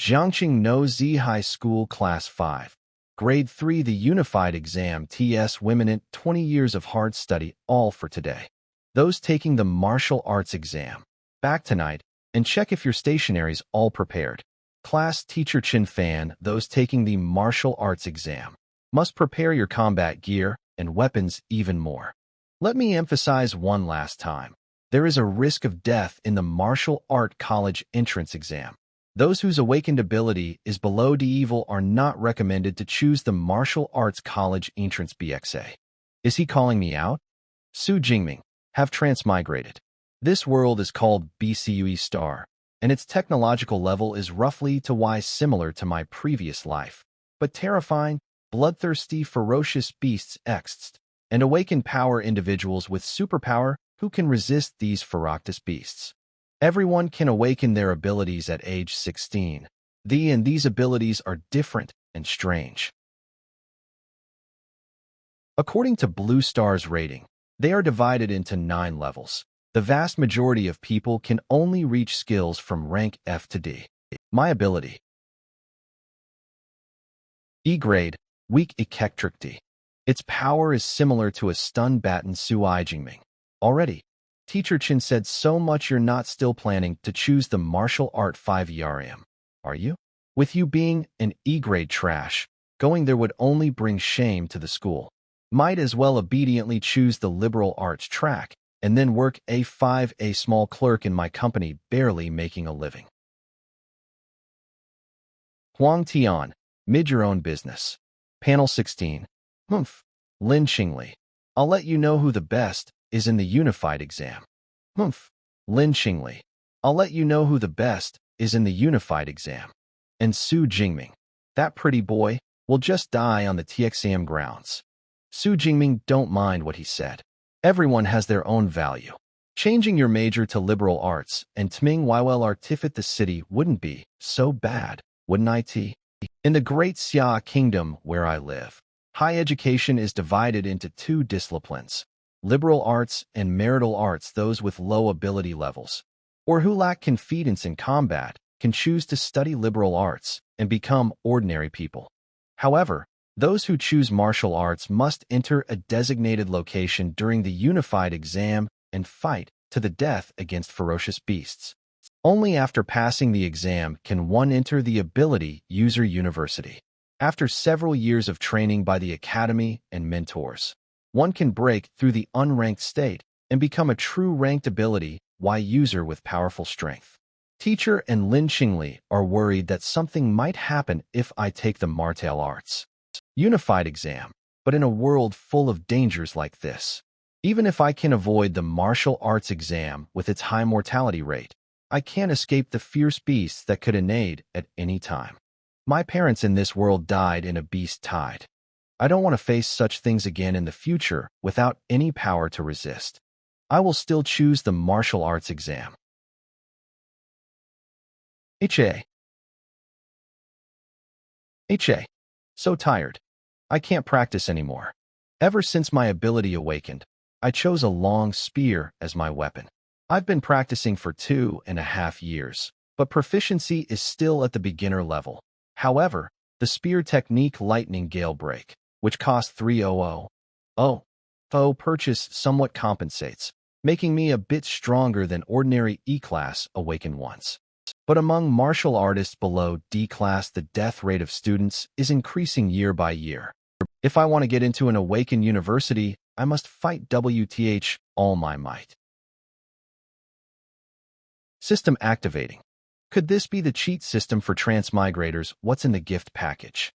Jiangqing No Z High School Class 5. Grade 3 The Unified Exam TS Women 20 years of hard study all for today. Those taking the martial arts exam. Back tonight and check if your stationary's all prepared. Class Teacher Chin Fan. Those taking the martial arts exam must prepare your combat gear and weapons even more. Let me emphasize one last time. There is a risk of death in the martial art college entrance exam. Those whose awakened ability is below D evil are not recommended to choose the martial arts college entrance BXA. Is he calling me out? Su Jingming, have transmigrated. This world is called BCUE star, and its technological level is roughly to Y similar to my previous life. But terrifying, bloodthirsty, ferocious beasts exist, and awakened power individuals with superpower who can resist these ferocious beasts. Everyone can awaken their abilities at age 16. These abilities are different and strange. According to Blue Star's rating, they are divided into 9 levels. The vast majority of people can only reach skills from rank F to D. My ability. E grade, weak electric D. Its power is similar to a stun baton Su Jingming. Already, Teacher Chin said so much you're not still planning to choose the martial art 5 ERM. Are you? With you being an E-grade trash, going there would only bring shame to the school. Might as well obediently choose the liberal arts track and then work A5 a small clerk in my company barely making a living. Huang Tian, mid your own business. Panel 16. Lin Qingli. I'll let you know who the best is in the unified exam. Lin Qingli. I'll let you know who the best is in the unified exam. And Su Jingming. That pretty boy will just die on the TXAM grounds. Su Jingming don't mind what he said. Everyone has their own value. Changing your major to liberal arts and Tming Waiwell Artifit the city wouldn't be so bad, wouldn't it? In the Great Xia Kingdom where I live, high education is divided into 2 disciplines. Liberal arts and marital arts. Those with low ability levels, or who lack confidence in combat, can choose to study liberal arts and become ordinary people. However, those who choose martial arts must enter a designated location during the unified exam and fight to the death against ferocious beasts. Only after passing the exam can one enter the Ability User University. After several years of training by the academy and mentors, one can break through the unranked state and become a true ranked ability Y user with powerful strength. Teacher and Lin Qingli are worried that something might happen if I take the martial arts unified exam, but in a world full of dangers like this, even if I can avoid the martial arts exam with its high mortality rate, I can't escape the fierce beasts that could invade at any time. My parents in this world died in a beast tide. I don't want to face such things again in the future without any power to resist. I will still choose the martial arts exam. HA. So tired. I can't practice anymore. Ever since my ability awakened, I chose a long spear as my weapon. I've been practicing for 2.5 years, but proficiency is still at the beginner level. However, the spear technique Lightning Gale Break, which costs 300 purchase somewhat compensates, making me a bit stronger than ordinary E-class awakened ones. But among martial artists below D-class, the death rate of students is increasing year by year. If I want to get into an awakened university, I must fight WTH all my might. System activating. Could this be the cheat system for transmigrators? What's in the gift package?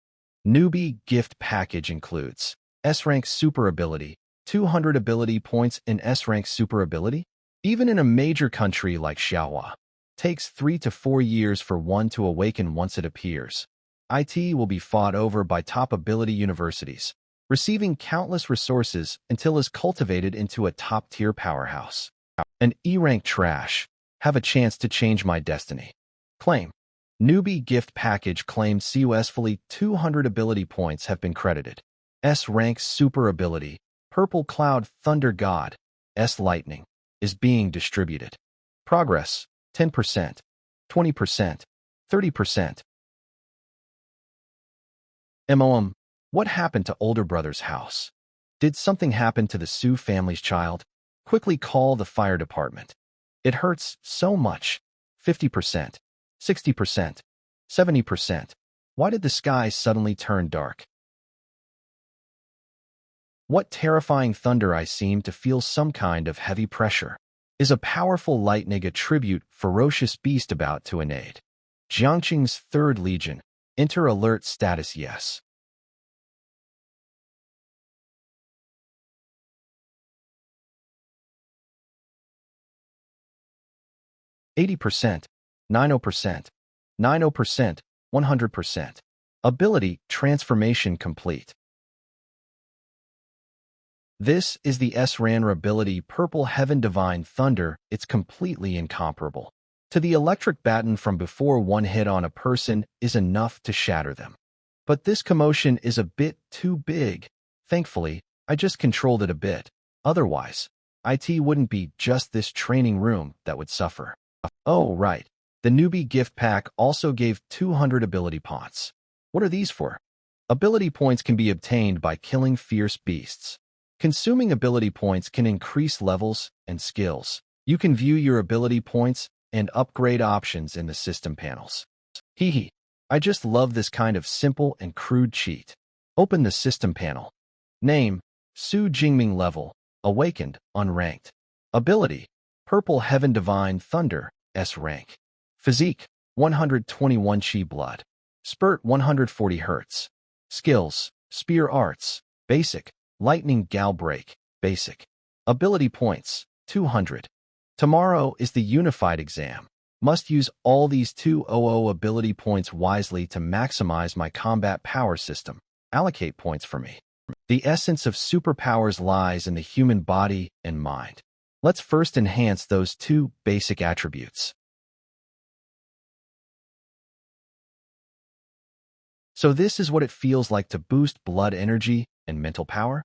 Newbie gift package includes S-rank super ability, 200 ability points in S-rank super ability. Even in a major country like Xiaohua, takes 3 to 4 years for one to awaken once it appears. IT will be fought over by top ability universities, receiving countless resources until is cultivated into a top-tier powerhouse. An E-rank trash have a chance to change my destiny. Claim. Newbie gift package claimed successfully 200 ability points have been credited. S-rank super ability, Purple Cloud Thunder God, S Lightning, is being distributed. Progress, 10%, 20%, 30%, MOM, what happened to older brother's house? Did something happen to the Su family's child? Quickly call the fire department. It hurts so much. 50%, 60%, 70%. Why did the sky suddenly turn dark? What terrifying thunder! I seem to feel some kind of heavy pressure. Is a powerful lightning a tribute ferocious beast about to invade? Jiangqing's 3rd Legion. Enter alert status yes. 80%, 90%, 90%, 100%. Ability transformation complete. This is the S-Ranra ability Purple Heaven Divine Thunder. It's completely incomparable. To the electric baton from before, one hit on a person is enough to shatter them. But this commotion is a bit too big. Thankfully, I just controlled it a bit. Otherwise, it wouldn't be just this training room that would suffer. Oh, right. The newbie gift pack also gave 200 ability points. What are these for? Ability points can be obtained by killing fierce beasts. Consuming ability points can increase levels and skills. You can view your ability points and upgrade options in the system panels. Hee. I just love this kind of simple and crude cheat. Open the system panel. Name, Su Jingming level, awakened, unranked. Ability, Purple Heaven Divine Thunder, S rank. Physique, 121 Chi blood. Spurt 140 Hz. Skills, Spear Arts, Basic, Lightning Gal Break, Basic. Ability points, 200. Tomorrow is the unified exam. Must use all these 200 ability points wisely to maximize my combat power system. Allocate points for me. The essence of superpowers lies in the human body and mind. Let's first enhance those 2 basic attributes. So this is what it feels like to boost blood energy and mental power?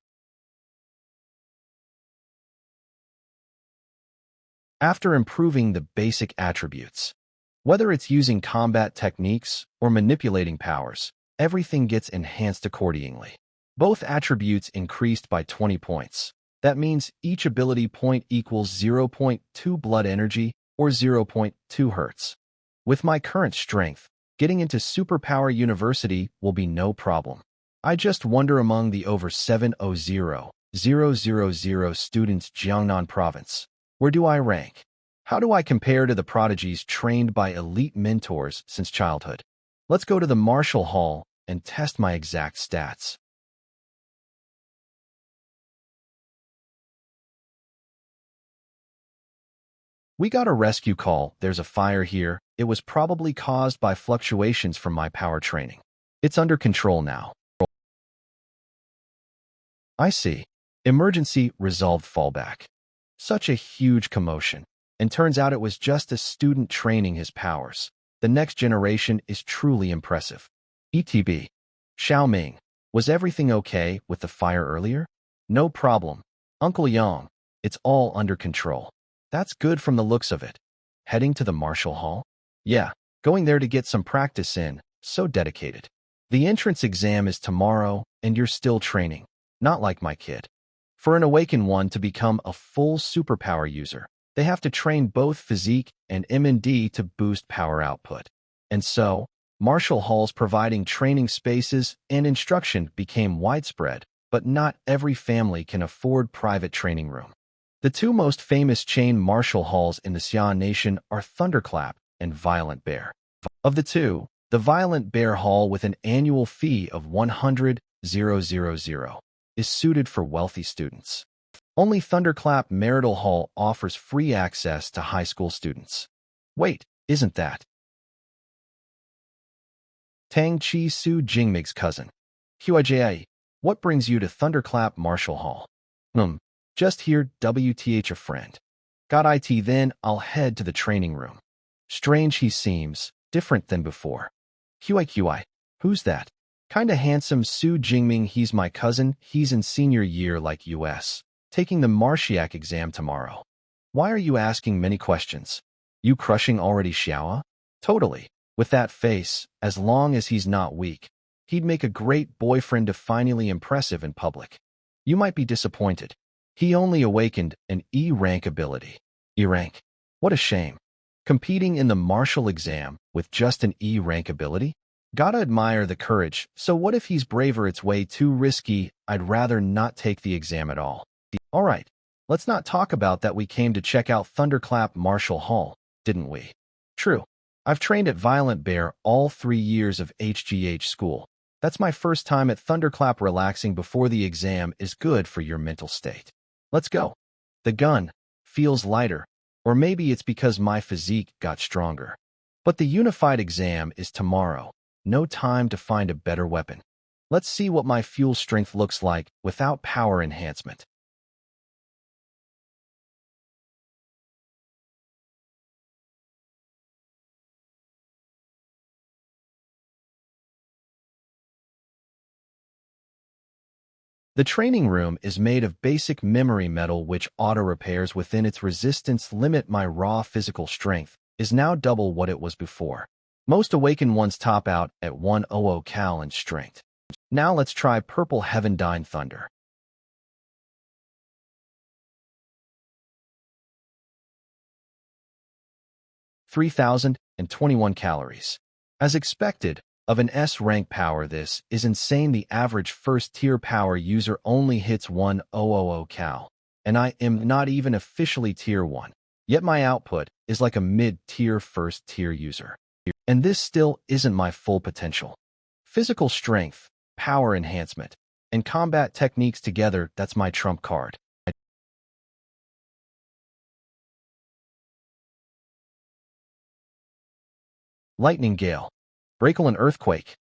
After improving the basic attributes, whether it's using combat techniques or manipulating powers, everything gets enhanced accordingly. Both attributes increased by 20 points. That means each ability point equals 0.2 blood energy or 0.2 Hz. With my current strength, getting into Superpower University will be no problem. I just wonder among the over 700,000 students Jiangnan province, where do I rank? How do I compare to the prodigies trained by elite mentors since childhood? Let's go to the Martial Hall and test my exact stats. We got a rescue call. There's a fire here. It was probably caused by fluctuations from my power training. It's under control now. I see. Emergency resolved fallback. Such a huge commotion. And turns out it was just a student training his powers. The next generation is truly impressive. ETB. Xiaoming. Was everything okay with the fire earlier? No problem. Uncle Yang. It's all under control. That's good from the looks of it. Heading to the Martial Hall? Yeah, going there to get some practice in. So dedicated. The entrance exam is tomorrow, and you're still training. Not like my kid. For an awakened one to become a full superpower user, they have to train both physique and M&D to boost power output. And so, Martial Halls providing training spaces and instruction became widespread, but not every family can afford private training room. The 2 most famous chain martial halls in the Xian nation are Thunderclap and Violent Bear. Of the 2, the Violent Bear Hall with an annual fee of 100,000 is suited for wealthy students. Only Thunderclap Marital Hall offers free access to high school students. Wait, isn't that Tang Chi Su Jingmig's cousin? Huijie, what brings you to Thunderclap Martial Hall? Just here, WTH a friend. Got IT then, I'll head to the training room. Strange he seems, different than before. QI, who's that? Kinda handsome Su Jingming, he's my cousin, he's in senior year like US. Taking the Marshiak exam tomorrow. Why are you asking many questions? You crushing already Xiaoa? Totally. With that face, as long as he's not weak. He'd make a great boyfriend, definingly impressive in public. You might be disappointed. He only awakened an E rank ability. E rank? What a shame. Competing in the martial exam with just an E rank ability? Gotta admire the courage. So what if he's braver? It's way too risky. I'd rather not take the exam at all. Alright, let's not talk about that. We came to check out Thunderclap Martial Hall, didn't we? True. I've trained at Violent Bear all 3 years of HGH school. That's my first time at Thunderclap. Relaxing before the exam is good for your mental state. Let's go. The gun feels lighter, or maybe it's because my physique got stronger. But the unified exam is tomorrow. No time to find a better weapon. Let's see what my fuel strength looks like without power enhancement. The training room is made of basic memory metal which auto-repairs within its resistance limit. My raw physical strength is now double what it was before. Most awakened ones top out at 100 cal in strength. Now let's try Purple Heaven Dine Thunder. 3,021 calories. As expected, of an S-rank power, this is insane. The average first-tier power user only hits 1,000 cal, and I am not even officially tier 1. Yet my output is like a mid-tier first-tier user. And this still isn't my full potential. Physical strength, power enhancement, and combat techniques together, that's my trump card. Lightning Gale. Breakle and Earthquake.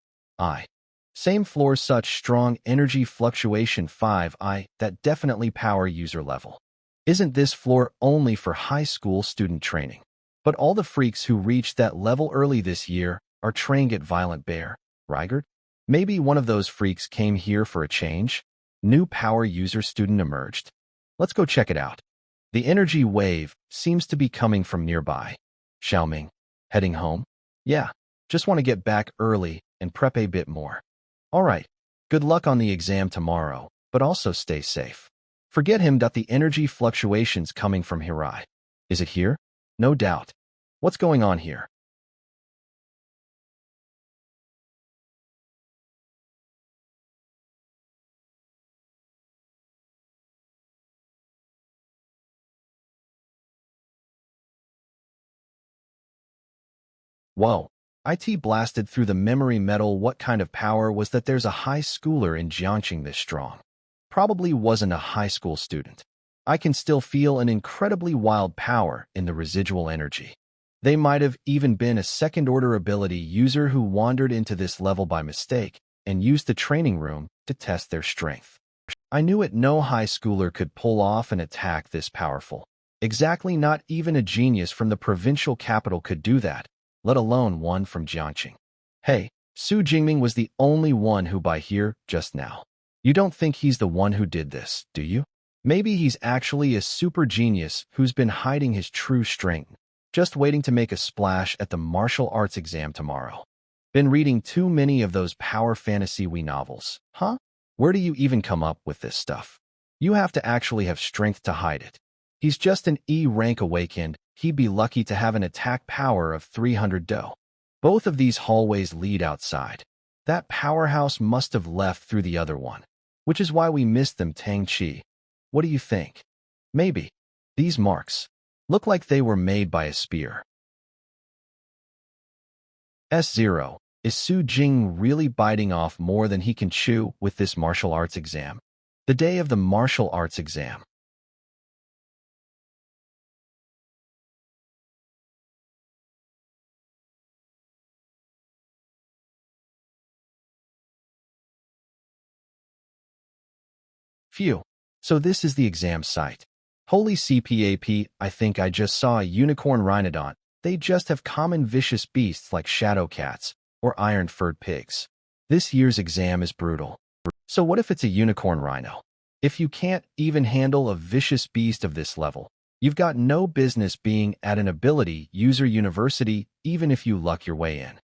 Same floor, such strong energy fluctuation 5 that definitely power user level. Isn't this floor only for high school student training? But all the freaks who reached that level early this year are trained at Violent Bear, Rigert? Maybe one of those freaks came here for a change? New power user student emerged. Let's go check it out. The energy wave seems to be coming from nearby. Xiaoming, heading home? Yeah, just want to get back early and prep a bit more. Alright, good luck on the exam tomorrow, but also stay safe. Forget him. The energy fluctuations coming from Hirai. Is it here? No doubt. What's going on here? Whoa. IT blasted through the memory metal. What kind of power was that? There's a high schooler in Jiangxing this strong. Probably wasn't a high school student. I can still feel an incredibly wild power in the residual energy. They might have even been a second-order ability user who wandered into this level by mistake and used the training room to test their strength. I knew it. No high schooler could pull off an attack this powerful. Exactly, not even a genius from the provincial capital could do that, let alone one from Jiangxing. Hey, Su Jingming was the only one who by here just now. You don't think he's the one who did this, do you? Maybe he's actually a super genius who's been hiding his true strength, just waiting to make a splash at the martial arts exam tomorrow. Been reading too many of those power fantasy novels, huh? Where do you even come up with this stuff? You have to actually have strength to hide it. He's just an E rank awakened. He'd be lucky to have an attack power of 300 do. Both of these hallways lead outside. That powerhouse must have left through the other one, which is why we missed them. Tang Chi. What do you think? Maybe. These marks look like they were made by a spear. S0. Is Su Jing really biting off more than he can chew with this martial arts exam? The day of the martial arts exam. Phew. So this is the exam site. Holy CPAP, I think I just saw a unicorn rhinodont. They just have common vicious beasts like shadow cats or iron-furred pigs. This year's exam is brutal. So what if it's a unicorn rhino? If you can't even handle a vicious beast of this level, you've got no business being at an ability user university, even if you luck your way in.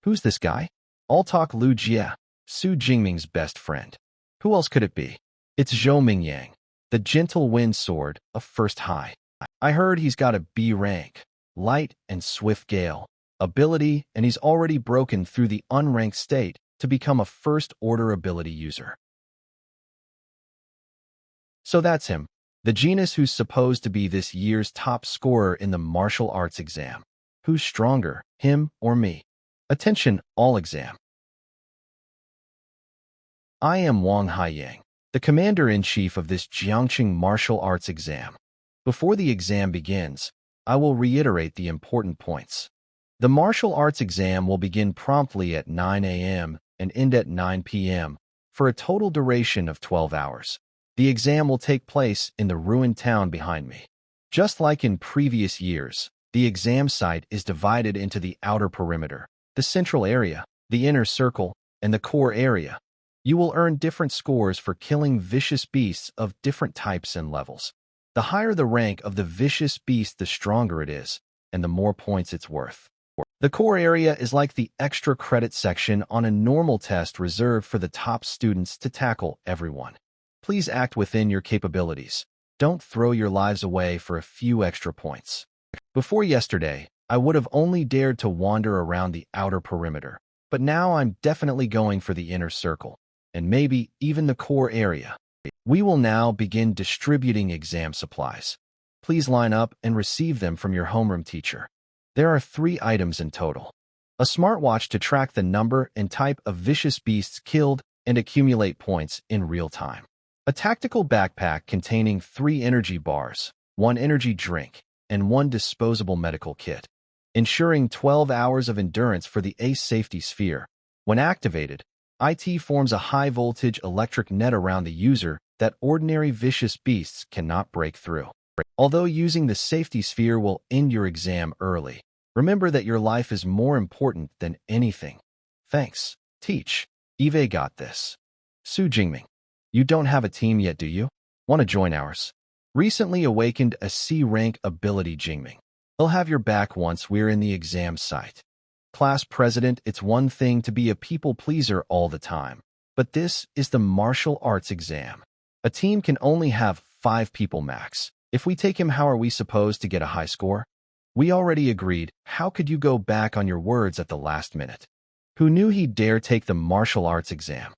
Who's this guy? All talk Lu Jie. Su Jingming's best friend. Who else could it be? It's Zhou Mingyang, the gentle wind sword of first high. I heard he's got a B rank, light and swift gale ability, and he's already broken through the unranked state to become a first-order ability user. So that's him, the genius who's supposed to be this year's top scorer in the martial arts exam. Who's stronger, him or me? Attention, all exam. I am Wang Haiyang, the commander-in-chief of this Jiangqing martial arts exam. Before the exam begins, I will reiterate the important points. The martial arts exam will begin promptly at 9 a.m. and end at 9 p.m. for a total duration of 12 hours. The exam will take place in the ruined town behind me. Just like in previous years, the exam site is divided into the outer perimeter, the central area, the inner circle, and the core area. You will earn different scores for killing vicious beasts of different types and levels. The higher the rank of the vicious beast, the stronger it is, and the more points it's worth. The core area is like the extra credit section on a normal test reserved for the top students to tackle everyone. Please act within your capabilities. Don't throw your lives away for a few extra points. Before yesterday, I would have only dared to wander around the outer perimeter, but now I'm definitely going for the inner circle, and maybe even the core area. We will now begin distributing exam supplies. Please line up and receive them from your homeroom teacher. There are 3 items in total. A smartwatch to track the number and type of vicious beasts killed and accumulate points in real time. A tactical backpack containing 3 energy bars, 1 energy drink, and 1 disposable medical kit, ensuring 12 hours of endurance for the ACE safety sphere. When activated, IT forms a high-voltage electric net around the user that ordinary vicious beasts cannot break through. Although using the safety sphere will end your exam early, remember that your life is more important than anything. Thanks. Teach. Eve got this. Su Jingming. You don't have a team yet, do you? Want to join ours? Recently awakened a C-rank ability Jingming. He'll have your back once we're in the exam site. Class president, it's one thing to be a people pleaser all the time, but this is the martial arts exam. A team can only have 5 people max. If we take him, how are we supposed to get a high score? We already agreed. How could you go back on your words at the last minute? Who knew he'd dare take the martial arts exam?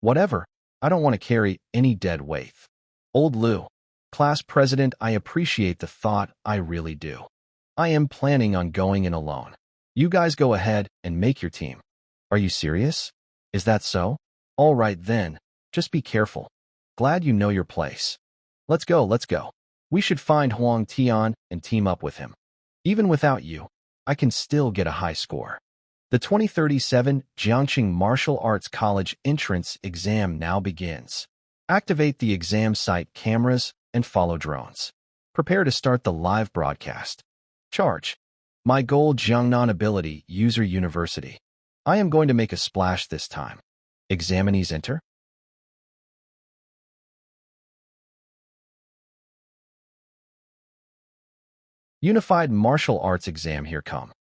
Whatever. I don't want to carry any dead weight. Old Lou. Class president, I appreciate the thought, I really do. I am planning on going in alone. You guys go ahead and make your team. Are you serious? Is that so? All right then. Just be careful. Glad you know your place. Let's go, let's go. We should find Huang Tian and team up with him. Even without you, I can still get a high score. The 2037 Jiangqing Martial Arts College entrance exam now begins. Activate the exam site cameras and follow drones. Prepare to start the live broadcast. Charge. My goal, Jiangnan Ability User University. I am going to make a splash this time. Examinees enter. Unified Martial Arts Exam, here come.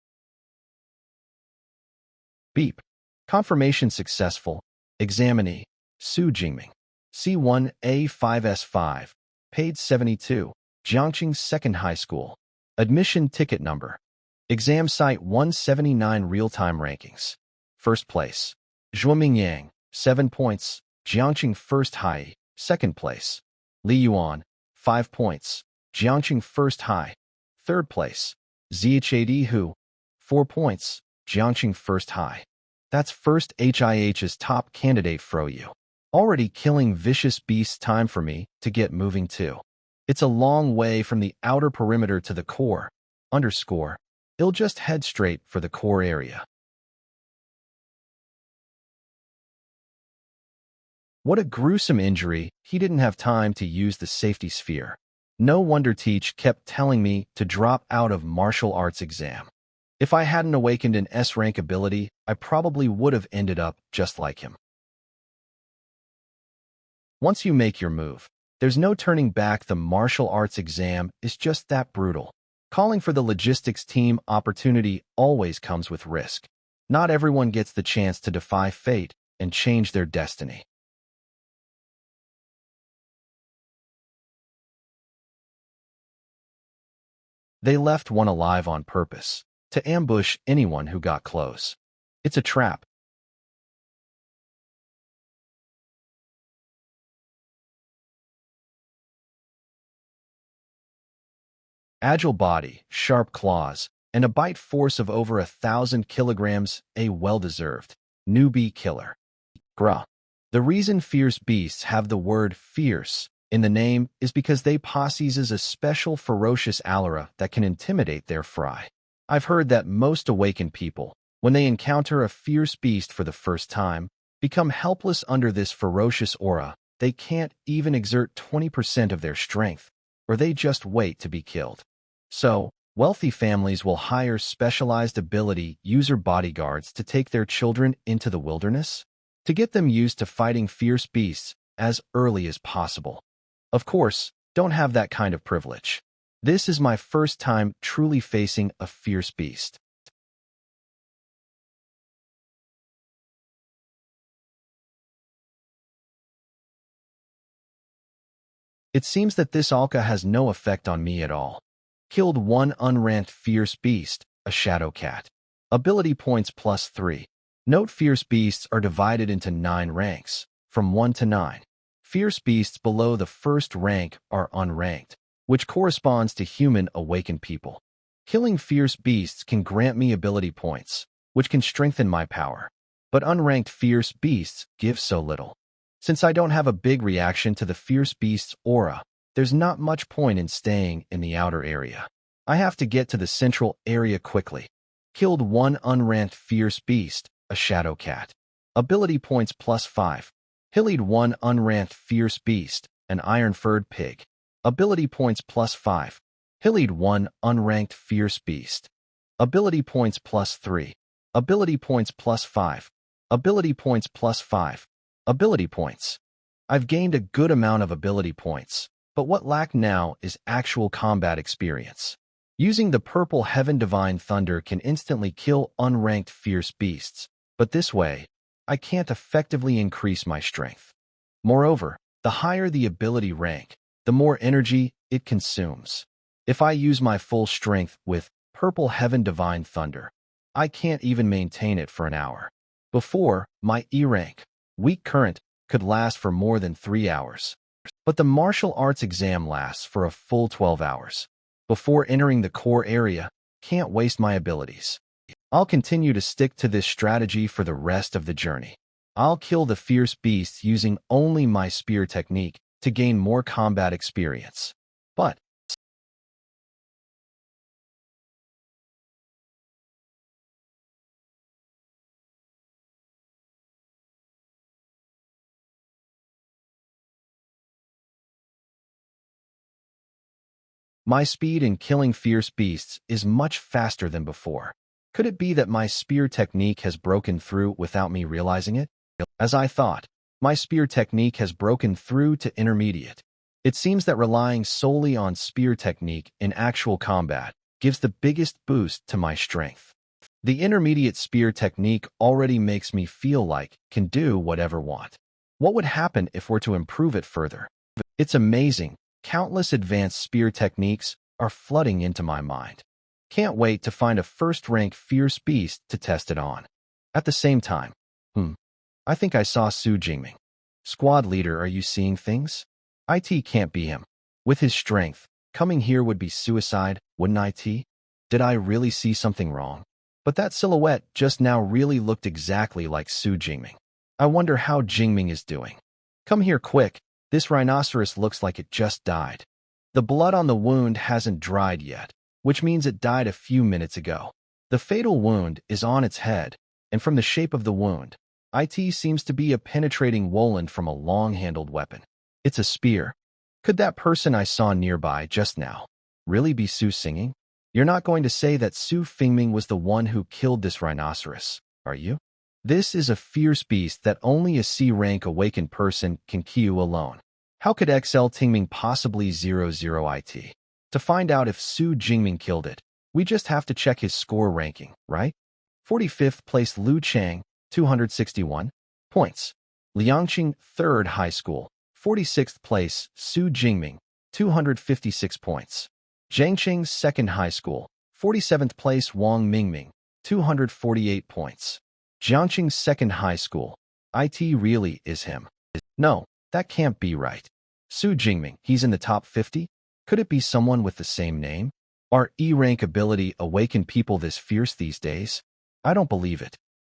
Beep. Confirmation successful. Examinee, Su Jingming. C1A5S5. Page 72. Jiangqing Second High School. Admission ticket number. Exam site 179 real-time rankings. First place. Zhou Mingyang, 7 points. Jiangqing First High. Second place. Li Yuan, 5 points. Jiangqing First High. Third place. Zhad Hu, 4 points. Jiangqing First High. That's first HIH's top candidate fro you. Already killing vicious beasts, time for me to get moving too. It's a long way from the outer perimeter to the core. Underscore. I'll just head straight for the core area. What a gruesome injury. He didn't have time to use the safety sphere. No wonder Teach kept telling me to drop out of martial arts exam. If I hadn't awakened an S-rank ability, I probably would have ended up just like him. Once you make your move, there's no turning back. The martial arts exam is just that brutal. Calling for the logistics team opportunity always comes with risk. Not everyone gets the chance to defy fate and change their destiny. They left one alive on purpose, to ambush anyone who got close. It's a trap. Agile body, sharp claws, and a bite force of over 1,000 kilograms, a well-deserved newbie killer. Bruh. The reason fierce beasts have the word fierce in the name is because they possesses a special ferocious aura that can intimidate their fry. I've heard that most awakened people, when they encounter a fierce beast for the first time, become helpless under this ferocious aura. They can't even exert 20% of their strength, or they just wait to be killed. So, wealthy families will hire specialized ability user bodyguards to take their children into the wilderness to get them used to fighting fierce beasts as early as possible. Of course, don't have that kind of privilege. This is my first time truly facing a fierce beast. It seems that this Alka has no effect on me at all. Killed one unranked fierce beast, a shadow cat. Ability points +3. Note fierce beasts are divided into 9 ranks, from 1 to 9. Fierce beasts below the first rank are unranked, which corresponds to human awakened people. Killing fierce beasts can grant me ability points, which can strengthen my power. But unranked fierce beasts give so little. Since I don't have a big reaction to the fierce beast's aura, there's not much point in staying in the outer area. I have to get to the central area quickly. Killed one unranked fierce beast, a shadow cat. Ability points +5. Hillied one unranked fierce beast, an iron-furred pig. Ability points +5. Hillied one unranked fierce beast. Ability points +3. Ability points +5. Ability points +5. Ability points. I've gained a good amount of ability points, but what lack now is actual combat experience. Using the purple Heaven Divine Thunder can instantly kill unranked fierce beasts, but this way, I can't effectively increase my strength. Moreover, the higher the ability rank, the more energy it consumes. If I use my full strength with purple Heaven Divine Thunder, I can't even maintain it for an hour. Before, my E rank, weak current, could last for more than 3 hours. But the martial arts exam lasts for a full 12 hours. Before entering the core area, can't waste my abilities. I'll continue to stick to this strategy for the rest of the journey. I'll kill the fierce beasts using only my spear technique to gain more combat experience. But my speed in killing fierce beasts is much faster than before. Could it be that my spear technique has broken through without me realizing it? As I thought, my spear technique has broken through to intermediate. It seems that relying solely on spear technique in actual combat gives the biggest boost to my strength. The intermediate spear technique already makes me feel like can do whatever want. What would happen if we're to improve it further? It's amazing. Countless advanced spear techniques are flooding into my mind. Can't wait to find a first-rank fierce beast to test it on. At the same time, I think I saw Su Jingming. Squad leader, are you seeing things? IT can't be him. With his strength, coming here would be suicide, wouldn't IT? Did I really see something wrong? But that silhouette just now really looked exactly like Su Jingming. I wonder how Jingming is doing. Come here quick. This rhinoceros looks like it just died. The blood on the wound hasn't dried yet, which means it died a few minutes ago. The fatal wound is on its head, and from the shape of the wound, IT seems to be a penetrating Woland from a long-handled weapon. It's a spear. Could that person I saw nearby just now really be Su Singing? You're not going to say that Su Fingming was the one who killed this rhinoceros, are you? This is a fierce beast that only a C-rank awakened person can kill alone. How could XL Tingming possibly 00 IT? To find out if Su Jingming killed it, we just have to check his score ranking, right? 45th place Lu Chang, 261 points. Liangqing 3rd High School, 46th place Su Jingming, 256 points. Jiangqing 2nd High School, 47th place Wang Mingming, 248 points. Jiangqing 2nd High School. It really is him. No, that can't be right. Su Jingming, he's in the top 50? Could it be someone with the same name? Are E-rank ability awaken people this fierce these days? I don't believe it.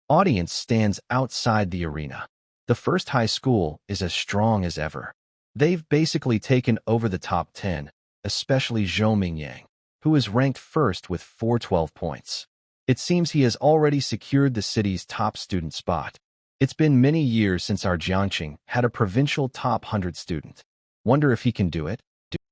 Audience stands outside the arena. The first high school is as strong as ever. They've basically taken over the top 10, especially Zhou Mingyang, who is ranked first with 412 points. It seems he has already secured the city's top student spot. It's been many years since our Jiangqing had a provincial top 100 student. Wonder if he can do it?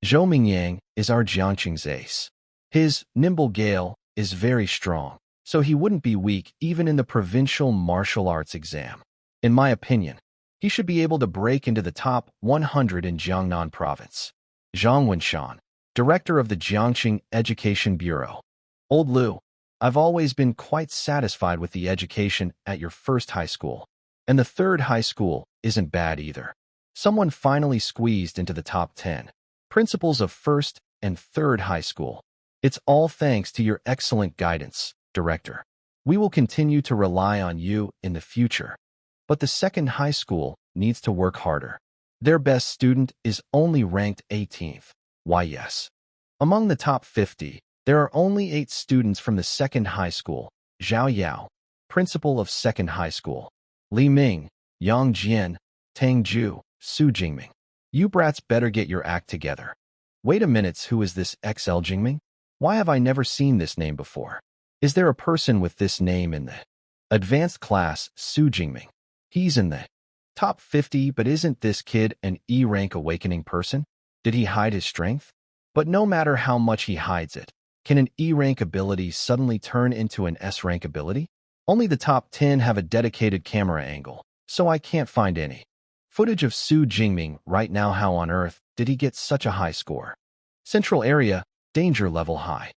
Zhou Mingyang is our Jiangqing's ace. His nimble gale is very strong, so he wouldn't be weak even in the provincial martial arts exam. In my opinion, he should be able to break into the top 100 in Jiangnan province. Zhang Wenshan, director of the Jiangqing Education Bureau. Old Lu, I've always been quite satisfied with the education at your first high school. And the third high school isn't bad either. Someone finally squeezed into the top 10. Principals of first and third high school. It's all thanks to your excellent guidance, Director. We will continue to rely on you in the future. But the second high school needs to work harder. Their best student is only ranked 18th. Why yes. Among the top 50, there are only 8 students from the second high school. Zhao Yao, principal of second high school. Li Ming, Yang Jian, Tang Ju, Su Jingming. You brats better get your act together. Wait a minute, who is this XL Jingming? Why have I never seen this name before? Is there a person with this name in the advanced class, Su Jingming? He's in the top 50, but isn't this kid an E-rank awakening person? Did he hide his strength? But no matter how much he hides it, can an E-rank ability suddenly turn into an S-rank ability? Only the top 10 have a dedicated camera angle, so I can't find any footage of Su Jingming right now. How on earth did he get such a high score? Central area, danger level high.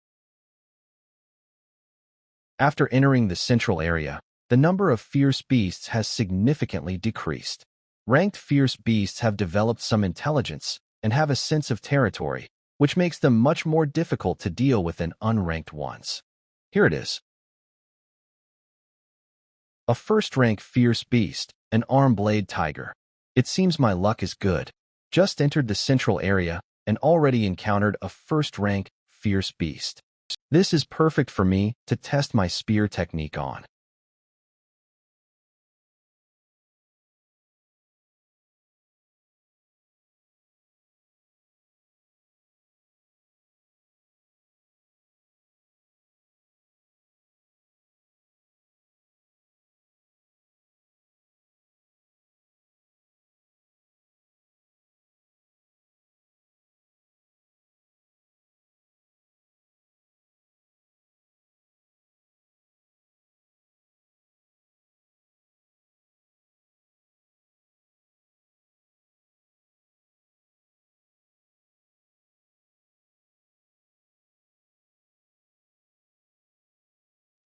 After entering the central area, the number of fierce beasts has significantly decreased. Ranked fierce beasts have developed some intelligence and have a sense of territory, which makes them much more difficult to deal with than unranked ones. Here it is. A first-rank fierce beast, an arm-blade tiger. It seems my luck is good. Just entered the central area and already encountered a first-rank fierce beast. This is perfect for me to test my spear technique on.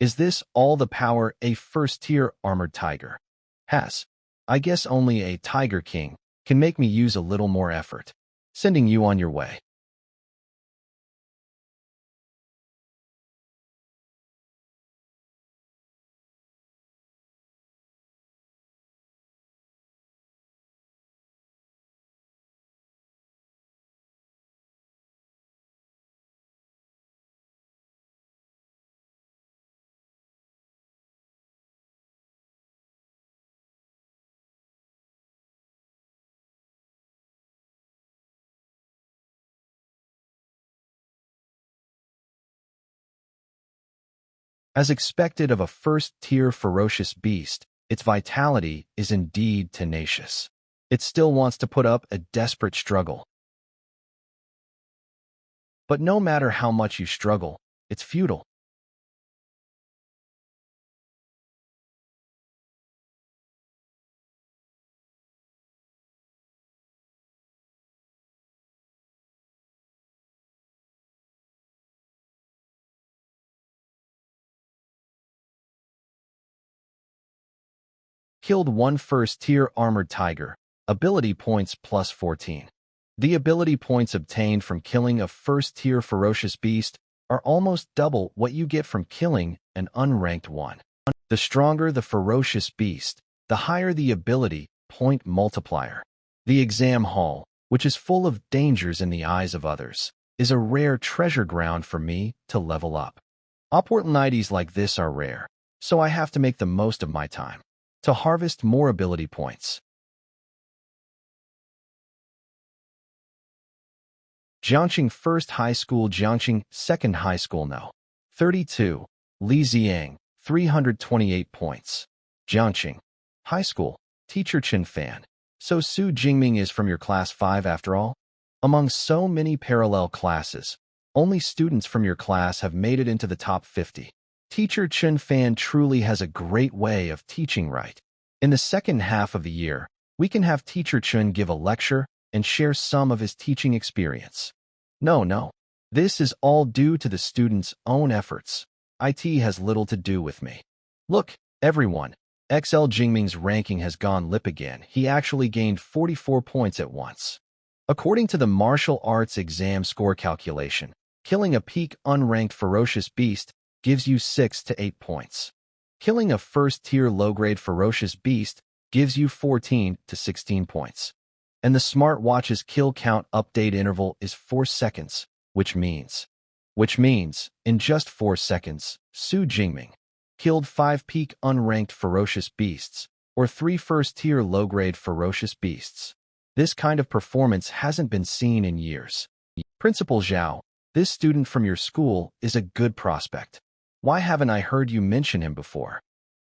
Is this all the power a first-tier armored tiger has? I guess only a Tiger King can make me use a little more effort. Sending you on your way. As expected of a first-tier ferocious beast, its vitality is indeed tenacious. It still wants to put up a desperate struggle. But no matter how much you struggle, it's futile. Killed one first-tier armored tiger. Ability points plus 14. The ability points obtained from killing a first-tier ferocious beast are almost double what you get from killing an unranked one. The stronger the ferocious beast, the higher the ability point multiplier. The exam hall, which is full of dangers in the eyes of others, is a rare treasure ground for me to level up. Opportunities like this are rare, so I have to make the most of my time to harvest more ability points. Jiangxing First High School, Jiangxing Second High School. No. 32. Li Ziang, 328 points. Jiangxing High School. Teacher Chen Fan. So Su Jingming is from your class 5 after all? Among so many parallel classes, only students from your class have made it into the top 50. Teacher Chen Fan truly has a great way of teaching right. In the second half of the year, we can have Teacher Chen give a lecture and share some of his teaching experience. No. This is all due to the students' own efforts. IT has little to do with me. Look, everyone, XL Jingming's ranking has gone lip again. He actually gained 44 points at once. According to the martial arts exam score calculation, killing a peak unranked ferocious beast gives you 6 to 8 points. Killing a first-tier low-grade ferocious beast gives you 14 to 16 points. And the smartwatch's kill count update interval is 4 seconds, which means, in just 4 seconds, Su Jingming killed 5 peak unranked ferocious beasts, or 3 first-tier low-grade ferocious beasts. This kind of performance hasn't been seen in years. Principal Zhao, this student from your school is a good prospect. Why haven't I heard you mention him before?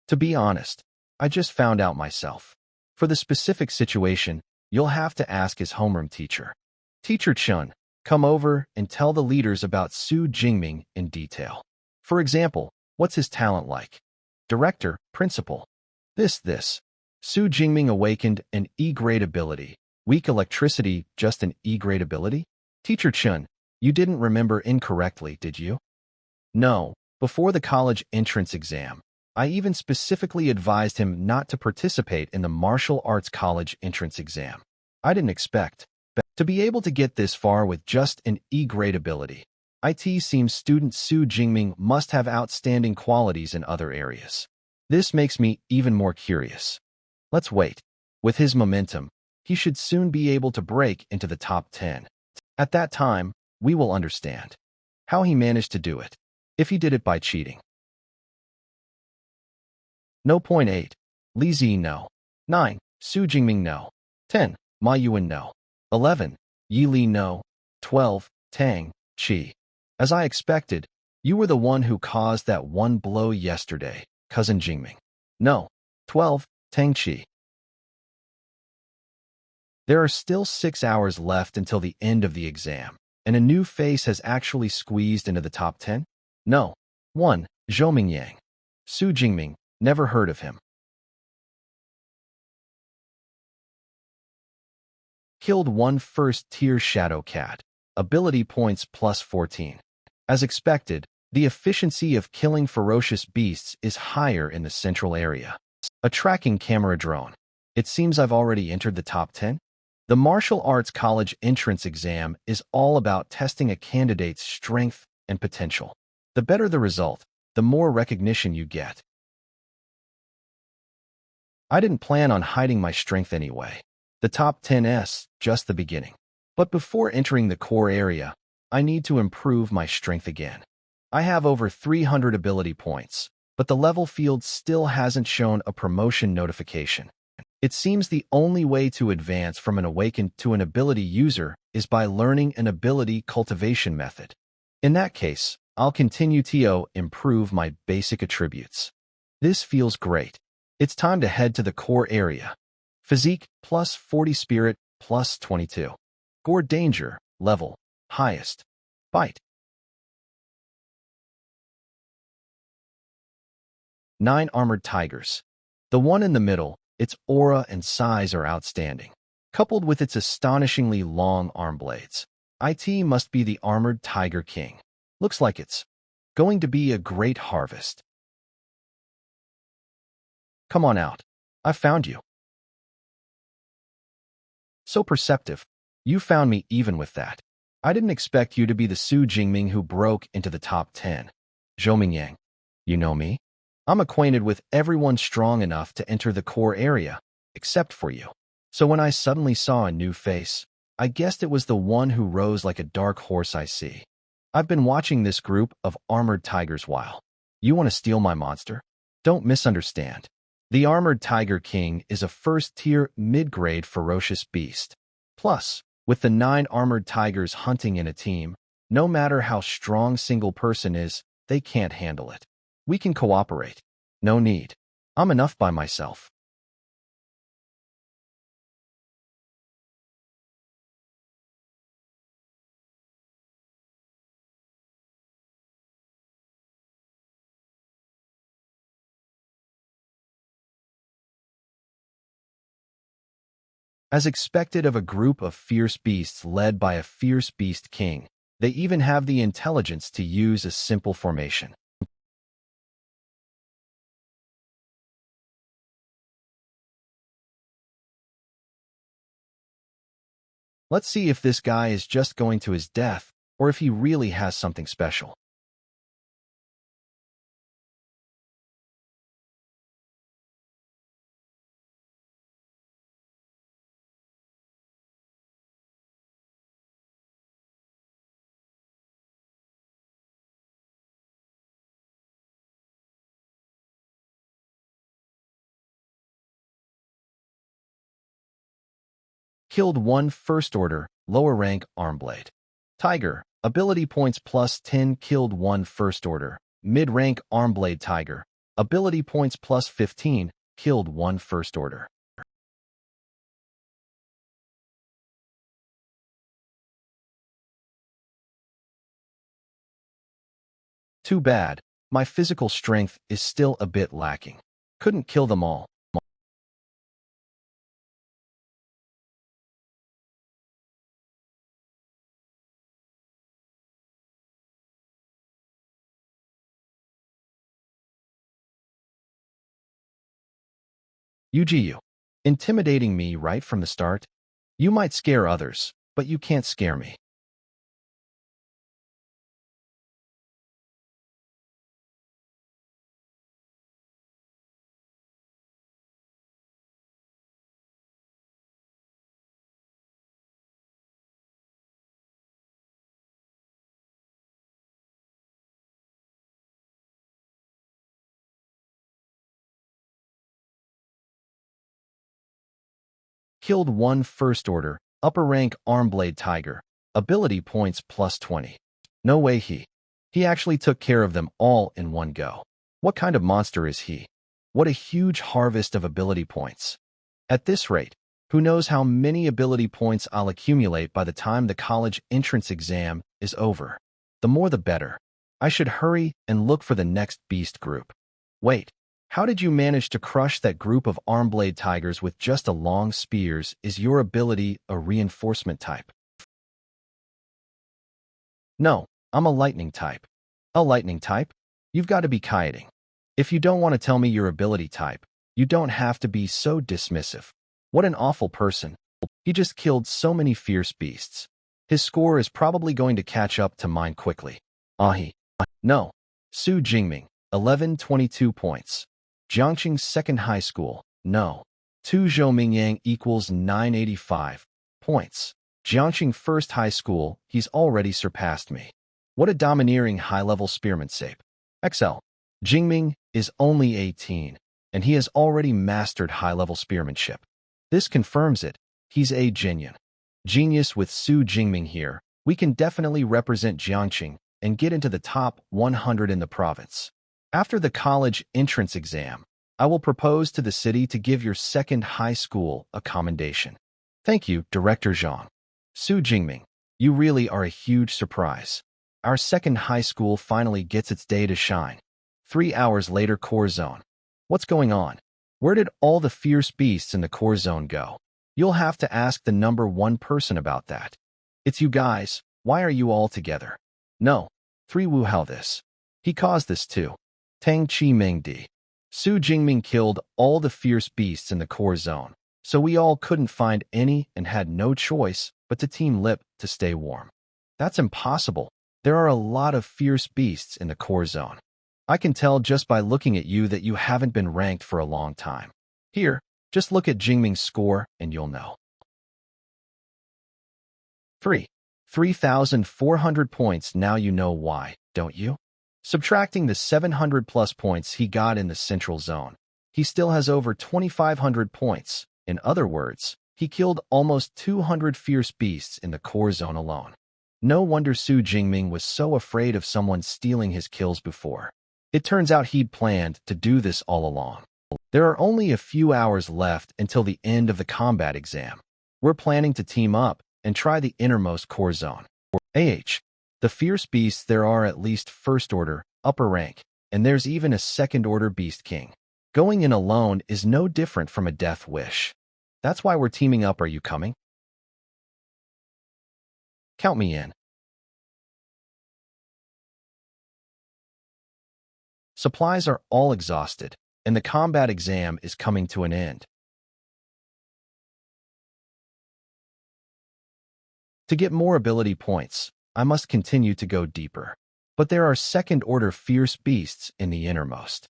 To be honest, I just found out myself. For the specific situation, you'll have to ask his homeroom teacher. Teacher Chun, come over and tell the leaders about Su Jingming in detail. For example, what's his talent like? Director, principal. This. Su Jingming awakened an E-grade ability. Weak electricity, just an E-grade ability? Teacher Chun, you didn't remember incorrectly, did you? No, before the college entrance exam, I even specifically advised him not to participate in the martial arts college entrance exam. I didn't expect to be able to get this far with just an E-grade ability. It seems student Su Jingming must have outstanding qualities in other areas. This makes me even more curious. Let's wait. With his momentum, he should soon be able to break into the top 10. At that time, we will understand how he managed to do it, if he did it by cheating. No. 8. Li Zi no. 9. Su Jingming no. 10. Ma Yuan no. 11. Yi Li no. 12. Tang Qi. As I expected, you were the one who caused that one blow yesterday, cousin Jingming. No. 12. Tang Qi. There are still 6 hours left until the end of the exam, and a new face has actually squeezed into the top 10? No. 1. Zhou Mingyang. Su Jingming, never heard of him. Killed one first-tier shadow cat. Ability points plus 14. As expected, the efficiency of killing ferocious beasts is higher in the central area. A tracking camera drone. It seems I've already entered the top 10? The martial arts college entrance exam is all about testing a candidate's strength and potential. The better the result, the more recognition you get. I didn't plan on hiding my strength anyway. The top 10's just the beginning. But before entering the core area, I need to improve my strength again. I have over 300 ability points, but the level field still hasn't shown a promotion notification. It seems the only way to advance from an awakened to an ability user is by learning an ability cultivation method. In that case, I'll continue to improve my basic attributes. This feels great. It's time to head to the core area. Physique, plus 40 spirit, plus 22. Gore danger, level, highest. Bite. 9 armored tigers. The one in the middle, its aura and size are outstanding. Coupled with its astonishingly long arm blades, it must be the armored tiger king. Looks like it's going to be a great harvest. Come on out. I found you. So perceptive. You found me even with that. I didn't expect you to be the Su Jingming who broke into the top 10. Zhou Mingyang. You know me? I'm acquainted with everyone strong enough to enter the core area, except for you. So when I suddenly saw a new face, I guessed it was the one who rose like a dark horse I see. I've been watching this group of armored tigers while. You want to steal my monster? Don't misunderstand. The Armored Tiger King is a first-tier, mid-grade ferocious beast. Plus, with the 9 armored tigers hunting in a team, no matter how strong single person is, they can't handle it. We can cooperate. No need. I'm enough by myself. As expected of a group of fierce beasts led by a fierce beast king, they even have the intelligence to use a simple formation. Let's see if this guy is just going to his death, or if he really has something special. Killed 1 first order, lower rank Armblade. Tiger, ability points plus 10. Killed 1 first order, mid-rank Armblade Tiger. Ability points plus 15. Killed 1 first order. Too bad, my physical strength is still a bit lacking. Couldn't kill them all. UGU. Intimidating me right from the start? You might scare others, but you can't scare me. Killed 1 first order, upper rank Armblade Tiger. Ability points plus 20. No way he actually took care of them all in one go. What kind of monster is he? What a huge harvest of ability points. At this rate, who knows how many ability points I'll accumulate by the time the college entrance exam is over. The more the better. I should hurry and look for the next beast group. Wait, how did you manage to crush that group of Armblade Tigers with just a long spears? Is your ability a reinforcement type? No, I'm a lightning type. A lightning type? You've got to be kiting. If you don't want to tell me your ability type, you don't have to be so dismissive. What an awful person. He just killed so many fierce beasts. His score is probably going to catch up to mine quickly. Ahi. No. Su Jingming, 1122 points. Jiangqing Second High School, no. Tu Zhou Mingyang equals 985 points. Jiangqing First High School, he's already surpassed me. What a domineering high-level spearmanship. XL. Jingming is only 18, and he has already mastered high-level spearmanship. This confirms it. He's a genius with Su Jingming here. We can definitely represent Jiangqing and get into the top 100 in the province. After the college entrance exam, I will propose to the city to give your second high school a commendation. Thank you, Director Zhang. Su Jingming, you really are a huge surprise. Our second high school finally gets its day to shine. 3 hours later, core zone. What's going on? Where did all the fierce beasts in the core zone go? You'll have to ask the number 1 person about that. It's you guys. Why are you all together? No. 3 Wu Hao this. He caused this too. Tang Chi Meng Di. Su Jingming killed all the fierce beasts in the core zone, so we all couldn't find any and had no choice but to team Lip to stay warm. That's impossible. There are a lot of fierce beasts in the core zone. I can tell just by looking at you that you haven't been ranked for a long time. Here, just look at Jingming's score and you'll know. 3,400 points. Now you know why, don't you? Subtracting the 700 plus points he got in the central zone, he still has over 2,500 points. In other words, he killed almost 200 fierce beasts in the core zone alone. No wonder Su Jingming was so afraid of someone stealing his kills before. It turns out he'd planned to do this all along. There are only a few hours left until the end of the combat exam. We're planning to team up and try the innermost core zone. The fierce beasts, there are at least first order, upper rank, and there's even a second order beast king. Going in alone is no different from a death wish. That's why we're teaming up. Are you coming? Count me in. Supplies are all exhausted, and the combat exam is coming to an end. To get more ability points, I must continue to go deeper. But there are second-order fierce beasts in the innermost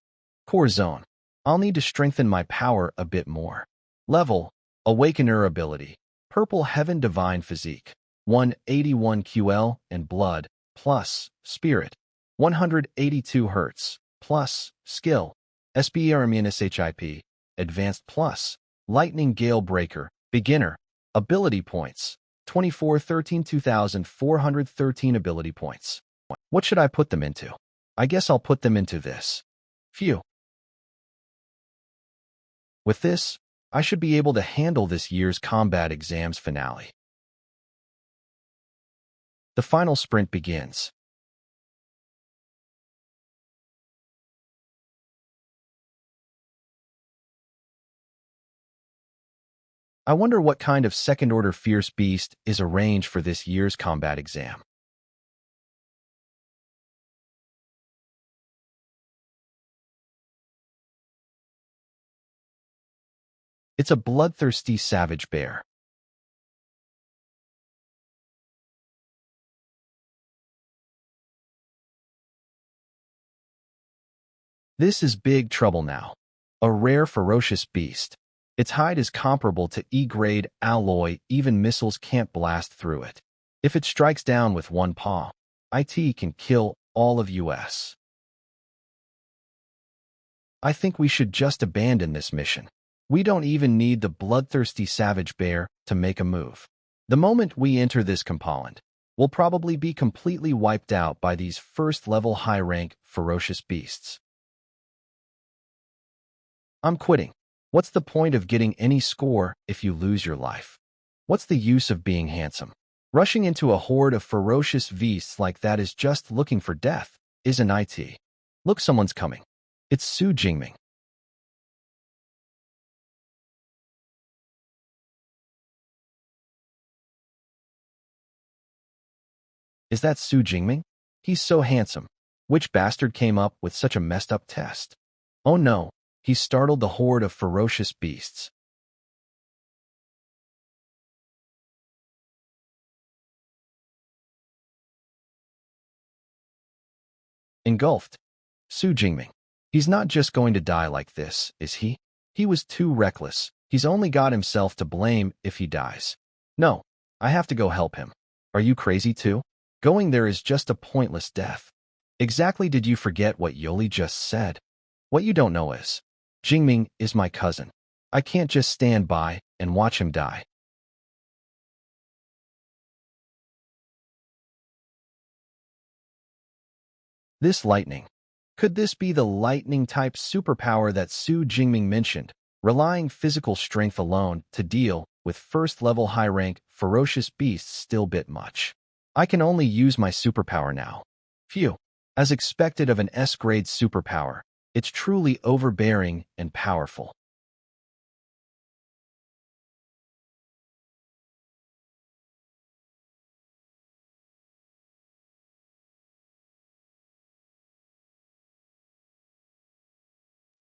core zone. I'll need to strengthen my power a bit more. Level, Awakener ability, Purple Heaven Divine Physique, 181 QL and Blood, plus Spirit, 182 Hz, plus Skill, SPR-HIP, Advanced plus, Lightning Gale Breaker, Beginner, Ability Points, 2,413 ability points. What should I put them into? I guess I'll put them into this. Phew. With this, I should be able to handle this year's combat exams finale. The final sprint begins. I wonder what kind of second-order fierce beast is arranged for this year's combat exam. It's a bloodthirsty savage bear. This is big trouble now. A rare ferocious beast. Its hide is comparable to E-grade alloy, even missiles can't blast through it. If it strikes down with one paw, it can kill all of US. I think we should just abandon this mission. We don't even need the bloodthirsty savage bear to make a move. The moment we enter this compound, we'll probably be completely wiped out by these first-level high-rank ferocious beasts. I'm quitting. What's the point of getting any score if you lose your life? What's the use of being handsome? Rushing into a horde of ferocious beasts like that is just looking for death, isn't it? Look, someone's coming. It's Su Jingming. Is that Su Jingming? He's so handsome. Which bastard came up with such a messed up test? Oh no, he startled the horde of ferocious beasts. Engulfed. Su Jingming. He's not just going to die like this, is he? He was too reckless. He's only got himself to blame if he dies. No, I have to go help him. Are you crazy too? Going there is just a pointless death. Exactly. Did you forget what Yoli just said? What you don't know is, Jingming is my cousin. I can't just stand by and watch him die. This lightning. Could this be the lightning-type superpower that Su Jingming mentioned, relying physical strength alone to deal with first-level high-rank ferocious beasts still bit much? I can only use my superpower now. Phew. As expected of an S-grade superpower, it's truly overbearing and powerful.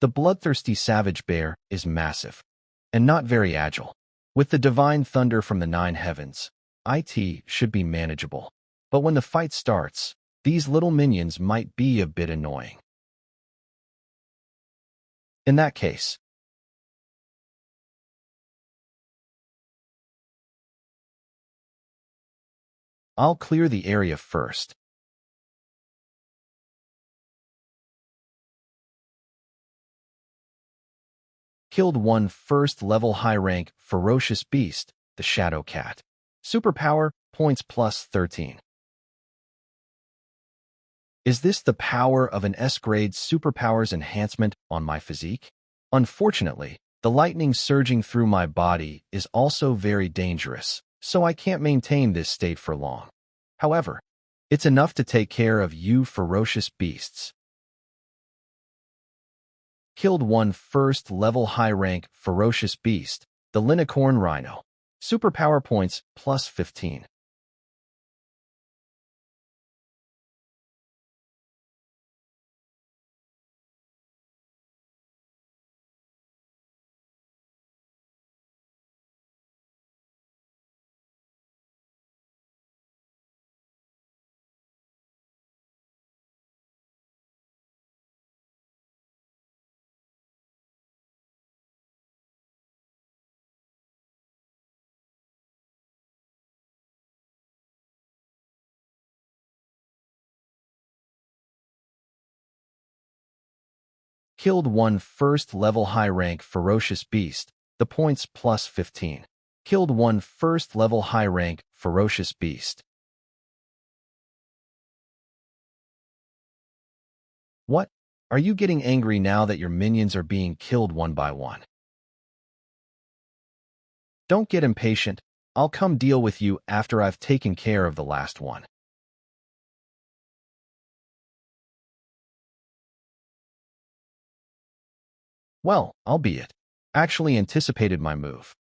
The bloodthirsty savage bear is massive and not very agile. With the divine thunder from the nine heavens, it should be manageable. But when the fight starts, these little minions might be a bit annoying. In that case, I'll clear the area first. Killed one first-level high-rank ferocious beast, the Shadow Cat. Superpower, points plus 13. Is this the power of an S-grade superpowers enhancement on my physique? Unfortunately, the lightning surging through my body is also very dangerous, so I can't maintain this state for long. However, it's enough to take care of you ferocious beasts. Killed one first-level high-rank ferocious beast, the Linicorn Rhino. Superpower points plus 15. Killed one first-level high-rank ferocious beast, the points plus 15. Killed one first-level high-rank ferocious beast. What? Are you getting angry now that your minions are being killed one by one? Don't get impatient. I'll come deal with you after I've taken care of the last one. Well, albeit. Actually anticipated my move.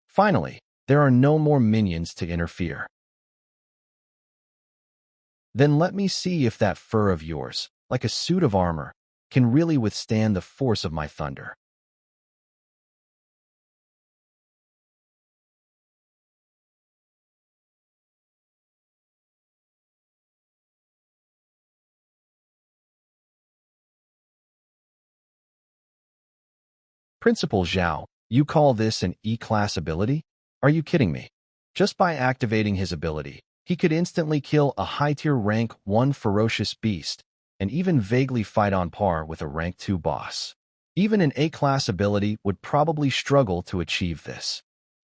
Finally, there are no more minions to interfere. Then let me see if that fur of yours, like a suit of armor, can really withstand the force of my thunder. Principal Zhao, you call this an E-class ability? Are you kidding me? Just by activating his ability, he could instantly kill a high-tier rank 1 ferocious beast, and even vaguely fight on par with a rank 2 boss. Even an A-class ability would probably struggle to achieve this.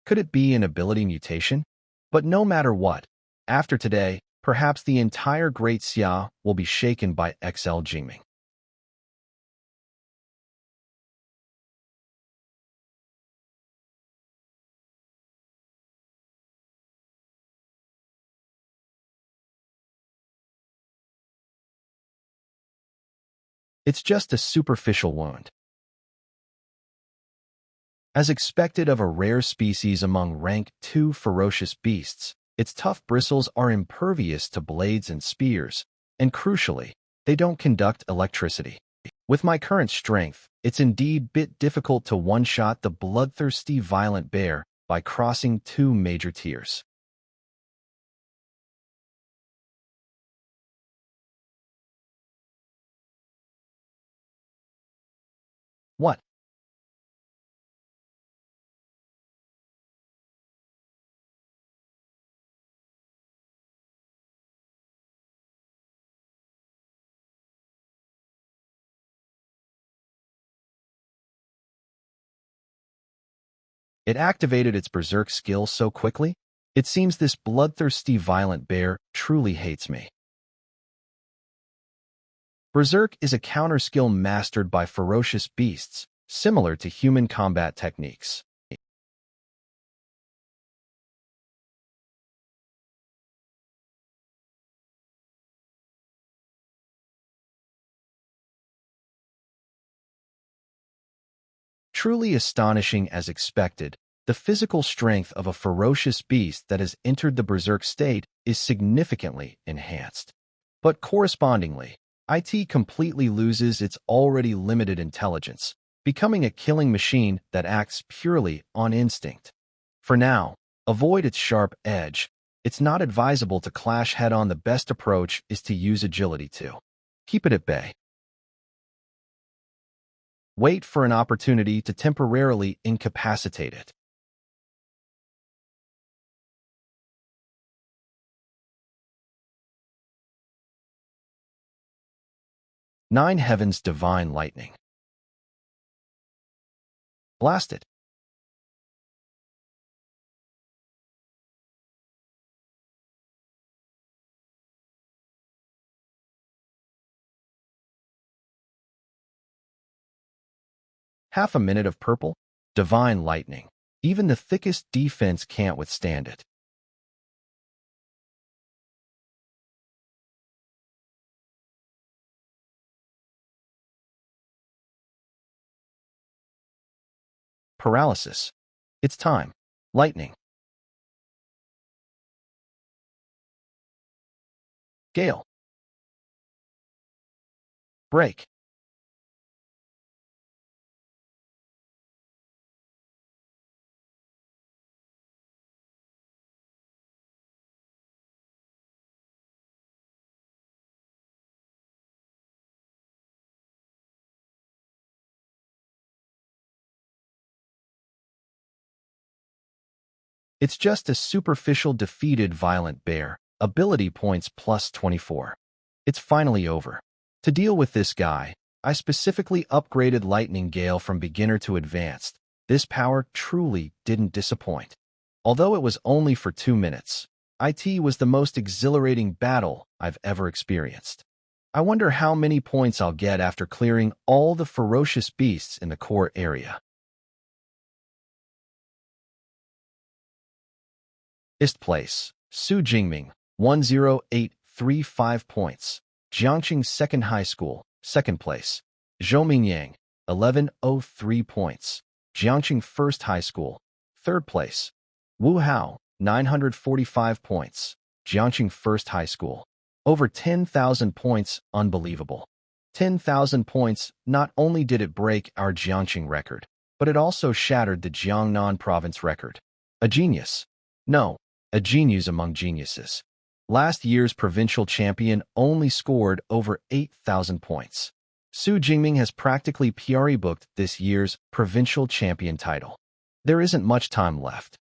Could it be an ability mutation? But no matter what, after today, perhaps the entire Great Xia will be shaken by XL Jingming. It's just a superficial wound. As expected of a rare species among rank 2 ferocious beasts, its tough bristles are impervious to blades and spears, and crucially, they don't conduct electricity. With my current strength, it's indeed bit difficult to one-shot the bloodthirsty violent bear by crossing 2 major tiers. What? It activated its berserk skill so quickly? It seems this bloodthirsty violent bear truly hates me. Berserk is a counter-skill mastered by ferocious beasts, similar to human combat techniques. Truly astonishing as expected, the physical strength of a ferocious beast that has entered the berserk state is significantly enhanced. But correspondingly, it completely loses its already limited intelligence, becoming a killing machine that acts purely on instinct. For now, avoid its sharp edge. It's not advisable to clash head-on. The best approach is to use agility to keep it at bay. Wait for an opportunity to temporarily incapacitate it. Nine Heavens Divine Lightning. Blast it. Half a minute of purple, divine lightning. Even the thickest defense can't withstand it. Paralysis. It's time. Lightning. Gale. Break. It's just a superficial defeated violent bear. Ability points plus 24. It's finally over. To deal with this guy, I specifically upgraded Lightning Gale from beginner to advanced. This power truly didn't disappoint. Although it was only for 2 minutes, it was the most exhilarating battle I've ever experienced. I wonder how many points I'll get after clearing all the ferocious beasts in the core area. Ist place, Su Jingming, 10835 points. Jiangqing Second High School, 2nd place. Zhou Mingyang, 1103 points. Jiangqing First High School, 3rd place. Wu Hao, 945 points. Jiangqing First High School. Over 10,000 points, unbelievable. 10,000 points, not only did it break our Jiangqing record, but it also shattered the Jiangnan province record. A genius. No, a genius among geniuses. Last year's provincial champion only scored over 8,000 points. Su Jingming has practically booked this year's provincial champion title. There isn't much time left.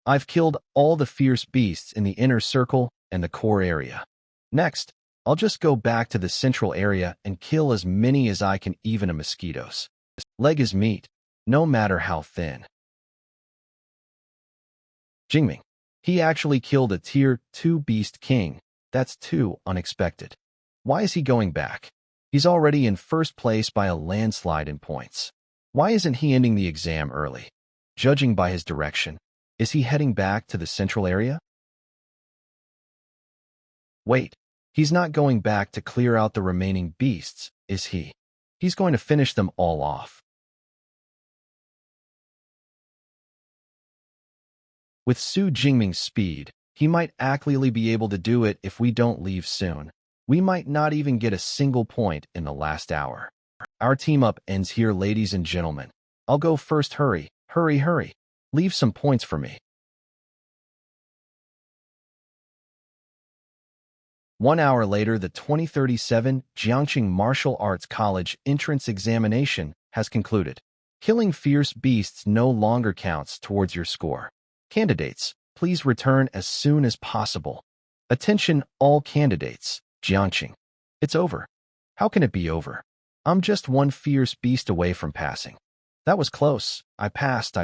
I've killed all the fierce beasts in the inner circle and the core area. Next, I'll just go back to the central area and kill as many as I can, even a mosquitoes. Leg is meat, no matter how thin. Jingming. He actually killed a tier 2 beast king. That's too unexpected. Why is he going back? He's already in first place by a landslide in points. Why isn't he ending the exam early? Judging by his direction, is he heading back to the central area? Wait, he's not going back to clear out the remaining beasts, is he? He's going to finish them all off. With Su Jingming's speed, he might actually be able to do it if we don't leave soon. We might not even get a single point in the last hour. Our team up ends here, ladies and gentlemen. I'll go first. Hurry, hurry, hurry. Leave some points for me. 1 hour later, the 2037 Jiangqing Martial Arts College entrance examination has concluded. Killing fierce beasts no longer counts towards your score. Candidates, please return as soon as possible. Attention, all candidates. Jiangqing. It's over. How can it be over? I'm just one fierce beast away from passing. That was close. I passed.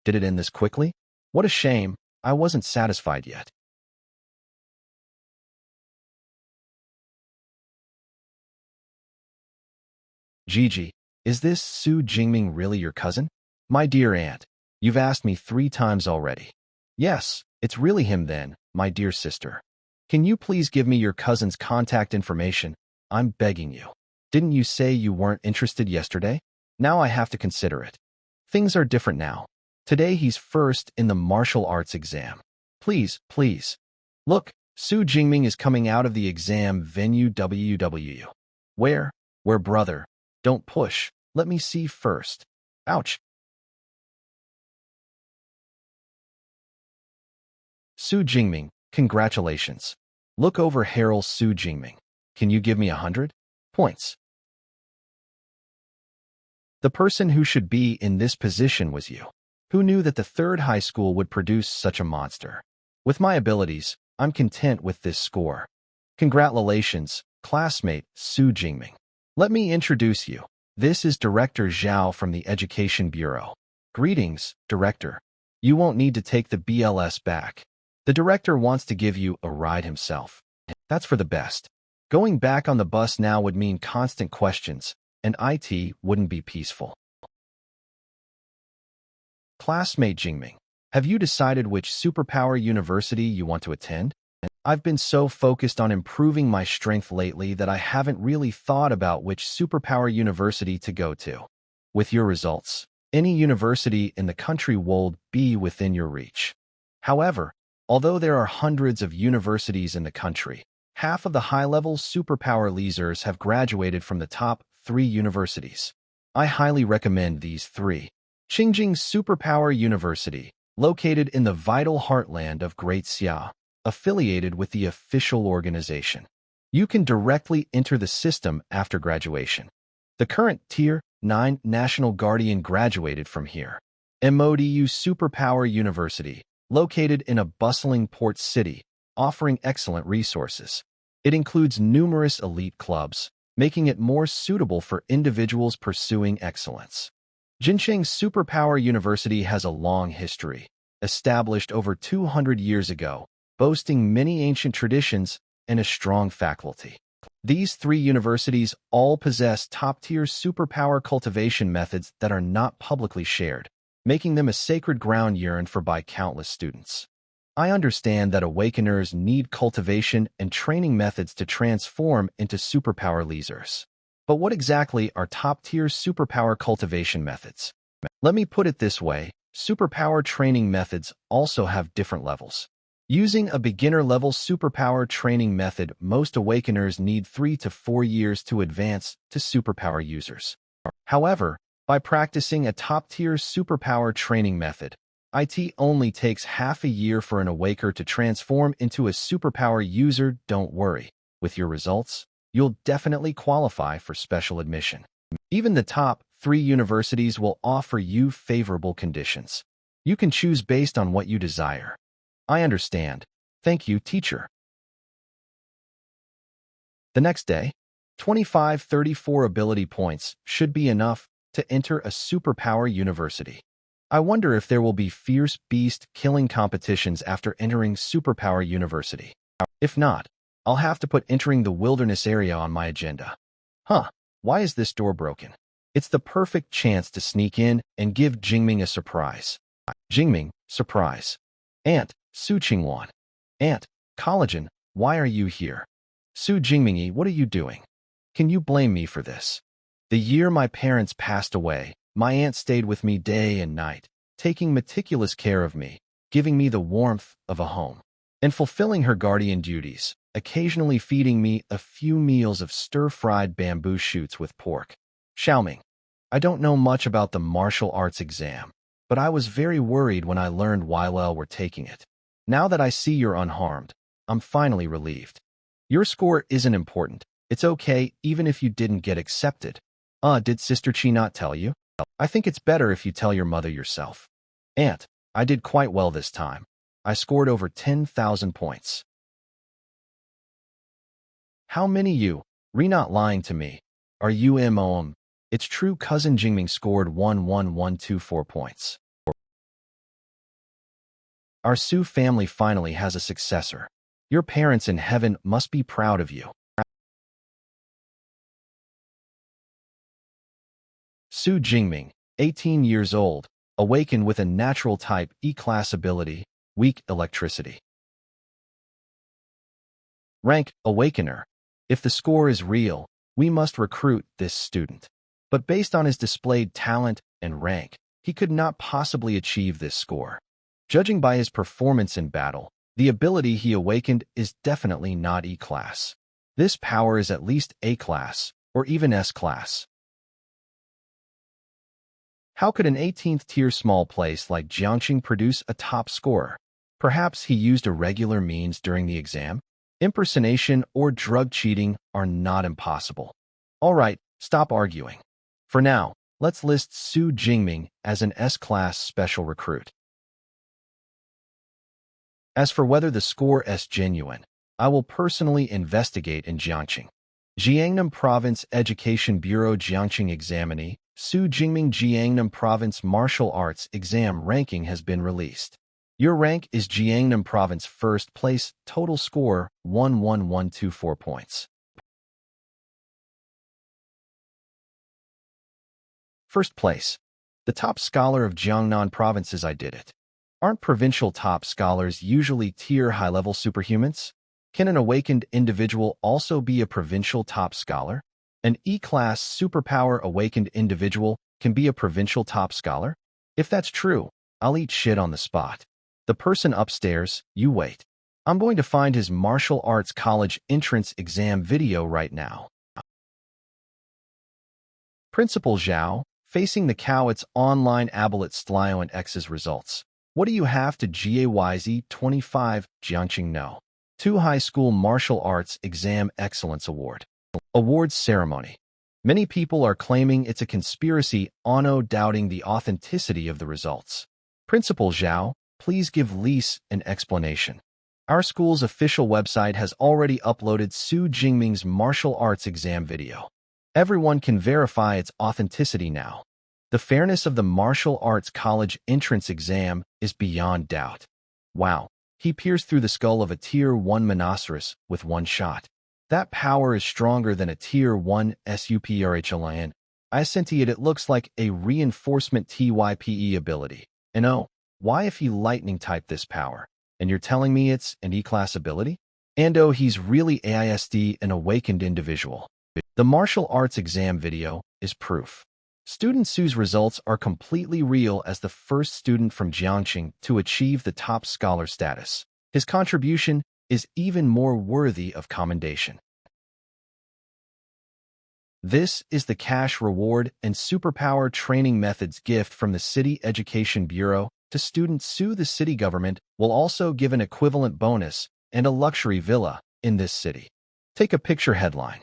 Did it end this quickly? What a shame. I wasn't satisfied yet. Gigi, is this Su Jingming really your cousin? My dear aunt, you've asked me 3 times already. Yes, it's really him then, my dear sister. Can you please give me your cousin's contact information? I'm begging you. Didn't you say you weren't interested yesterday? Now I have to consider it. Things are different now. Today he's first in the martial arts exam. Please, please. Look, Su Jingming is coming out of the exam venue WWU. Where? Where, brother? Don't push. Let me see first. Ouch. Su Jingming, congratulations. Look over Harold Su Jingming. Can you give me 100 points? The person who should be in this position was you. Who knew that the third high school would produce such a monster? With my abilities, I'm content with this score. Congratulations, classmate Su Jingming. Let me introduce you. This is Director Zhao from the Education Bureau. Greetings, Director. You won't need to take the BLS back. The director wants to give you a ride himself. That's for the best. Going back on the bus now would mean constant questions, and IT wouldn't be peaceful. Classmate Jingming, have you decided which superpower university you want to attend? I've been so focused on improving my strength lately that I haven't really thought about which superpower university to go to. With your results, any university in the country will be within your reach. However, although there are hundreds of universities in the country, half of the high-level superpower leaders have graduated from the top 3 universities. I highly recommend these 3. Qingjing Superpower University, located in the vital heartland of Great Xia, affiliated with the official organization. You can directly enter the system after graduation. The current Tier 9 National Guardian graduated from here. MODU Superpower University, located in a bustling port city, offering excellent resources. It includes numerous elite clubs, making it more suitable for individuals pursuing excellence. Jincheng Superpower University has a long history, established over 200 years ago, boasting many ancient traditions and a strong faculty. These 3 universities all possess top-tier superpower cultivation methods that are not publicly shared, making them a sacred ground yearned for by countless students. I understand that awakeners need cultivation and training methods to transform into superpower leaders. But what exactly are top-tier superpower cultivation methods? Let me put it this way, superpower training methods also have different levels. Using a beginner-level superpower training method, most awakeners need 3 to 4 years to advance to superpower users. However, by practicing a top-tier superpower training method, it only takes half a year for an awaker to transform into a superpower user. Don't worry. With your results, you'll definitely qualify for special admission. Even the top 3 universities will offer you favorable conditions. You can choose based on what you desire. I understand. Thank you, teacher. The next day, 2534 ability points should be enough to enter a superpower university. I wonder if there will be fierce beast killing competitions after entering superpower university. If not, I'll have to put entering the wilderness area on my agenda. Huh, why is this door broken? It's the perfect chance to sneak in and give Jingming a surprise. Jingming, surprise. Aunt, Su Qingwan. Aunt, collagen, why are you here? Su Jingmingi, what are you doing? Can you blame me for this? The year my parents passed away, my aunt stayed with me day and night, taking meticulous care of me, giving me the warmth of a home, and fulfilling her guardian duties, occasionally feeding me a few meals of stir-fried bamboo shoots with pork. Xiaoming, I don't know much about the martial arts exam, but I was very worried when I learned Weilel were taking it. Now that I see you're unharmed, I'm finally relieved. Your score isn't important. It's okay even if you didn't get accepted. Did Sister Chi not tell you? I think it's better if you tell your mother yourself. Aunt, I did quite well this time. I scored over 10,000 points. How many you? Not lying to me. Are you MOM? It's true cousin Jingming scored 11124 points. Our Su family finally has a successor. Your parents in heaven must be proud of you. Su Jingming, 18 years old, awakened with a natural type E-class ability, weak electricity. Rank Awakener. If the score is real, we must recruit this student. But based on his displayed talent and rank, he could not possibly achieve this score. Judging by his performance in battle, the ability he awakened is definitely not E-class. This power is at least A-class, or even S-class. How could an 18th-tier small place like Jiangxing produce a top scorer? Perhaps he used irregular means during the exam? Impersonation or drug cheating are not impossible. Alright, stop arguing. For now, let's list Su Jingming as an S-class special recruit. As for whether the score is genuine, I will personally investigate in Jiangxing. Jiangnan Province Education Bureau Jiangxing Examinee, Su Jingming Jiangnan Province Martial Arts Exam ranking has been released. Your rank is Jiangnan Province first place, total score 11124 points. First place. The top scholar of Jiangnan Provinces. I did it. Aren't provincial top scholars usually tier high-level superhumans? Can an awakened individual also be a provincial top scholar? An E-class superpower awakened individual can be a provincial top scholar? If that's true, I'll eat shit on the spot. The person upstairs, you wait. I'm going to find his martial arts college entrance exam video right now. Principal Zhao, facing the cow its online abelet Stlio and X's results. What do you have to GAYZ 25, Jiangxing No. 2 High School Martial Arts Exam Excellence Award. Awards ceremony. Many people are claiming it's a conspiracy, Ono doubting the authenticity of the results. Principal Zhao, please give Lise an explanation. Our school's official website has already uploaded Su Jingming's martial arts exam video. Everyone can verify its authenticity now. The fairness of the martial arts college entrance exam is beyond doubt. Wow, he pierced through the skull of a Tier 1 Monoceros with one shot. That power is stronger than a Tier 1 SUPRHLIN. I sent it looks like a reinforcement TYPE ability. And oh, why if he lightning typed this power? And you're telling me it's an E-class ability? And oh, he's really AISD, an awakened individual. The martial arts exam video is proof. Student Su's results are completely real as the first student from Jiangxing to achieve the top scholar status. His contribution is even more worthy of commendation. This is the cash reward and superpower training methods gift from the City Education Bureau to student Su. The city government will also give an equivalent bonus and a luxury villa in this city. Take a picture headline.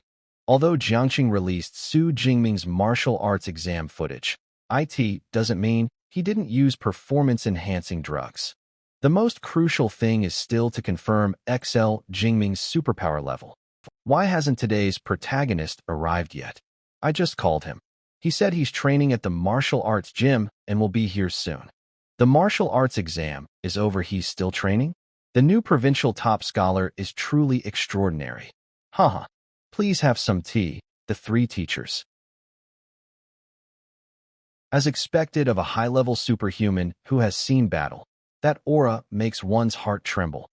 Although Jiangxing released Su Jingming's martial arts exam footage, it doesn't mean he didn't use performance-enhancing drugs. The most crucial thing is still to confirm XL Jingming's superpower level. Why hasn't today's protagonist arrived yet? I just called him. He said he's training at the martial arts gym and will be here soon. The martial arts exam is over. He's still training? The new provincial top scholar is truly extraordinary. Haha. Please have some tea, the 3 teachers. As expected of a high-level superhuman who has seen battle, that aura makes one's heart tremble.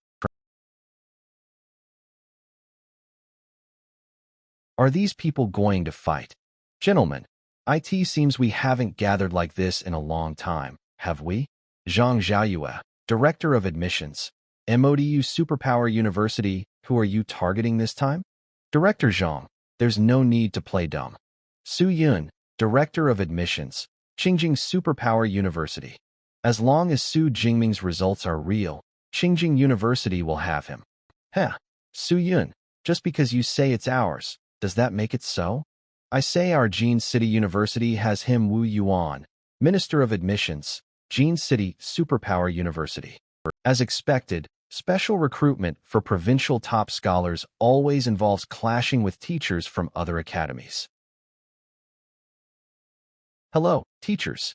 Are these people going to fight? Gentlemen, it seems we haven't gathered like this in a long time, have we? Zhang Xiaoyue, Director of Admissions, MODU Superpower University, who are you targeting this time? Director Zhang, there's no need to play dumb. Su Yun, Director of Admissions, Qingjing Superpower University. As long as Su Jingming's results are real, Qingjing University will have him. Heh, Su Yun, just because you say it's ours, does that make it so? I say our Jin City University has him. Wu Yuan, Minister of Admissions, Jin City Superpower University. As expected, special recruitment for provincial top scholars always involves clashing with teachers from other academies. Hello, teachers.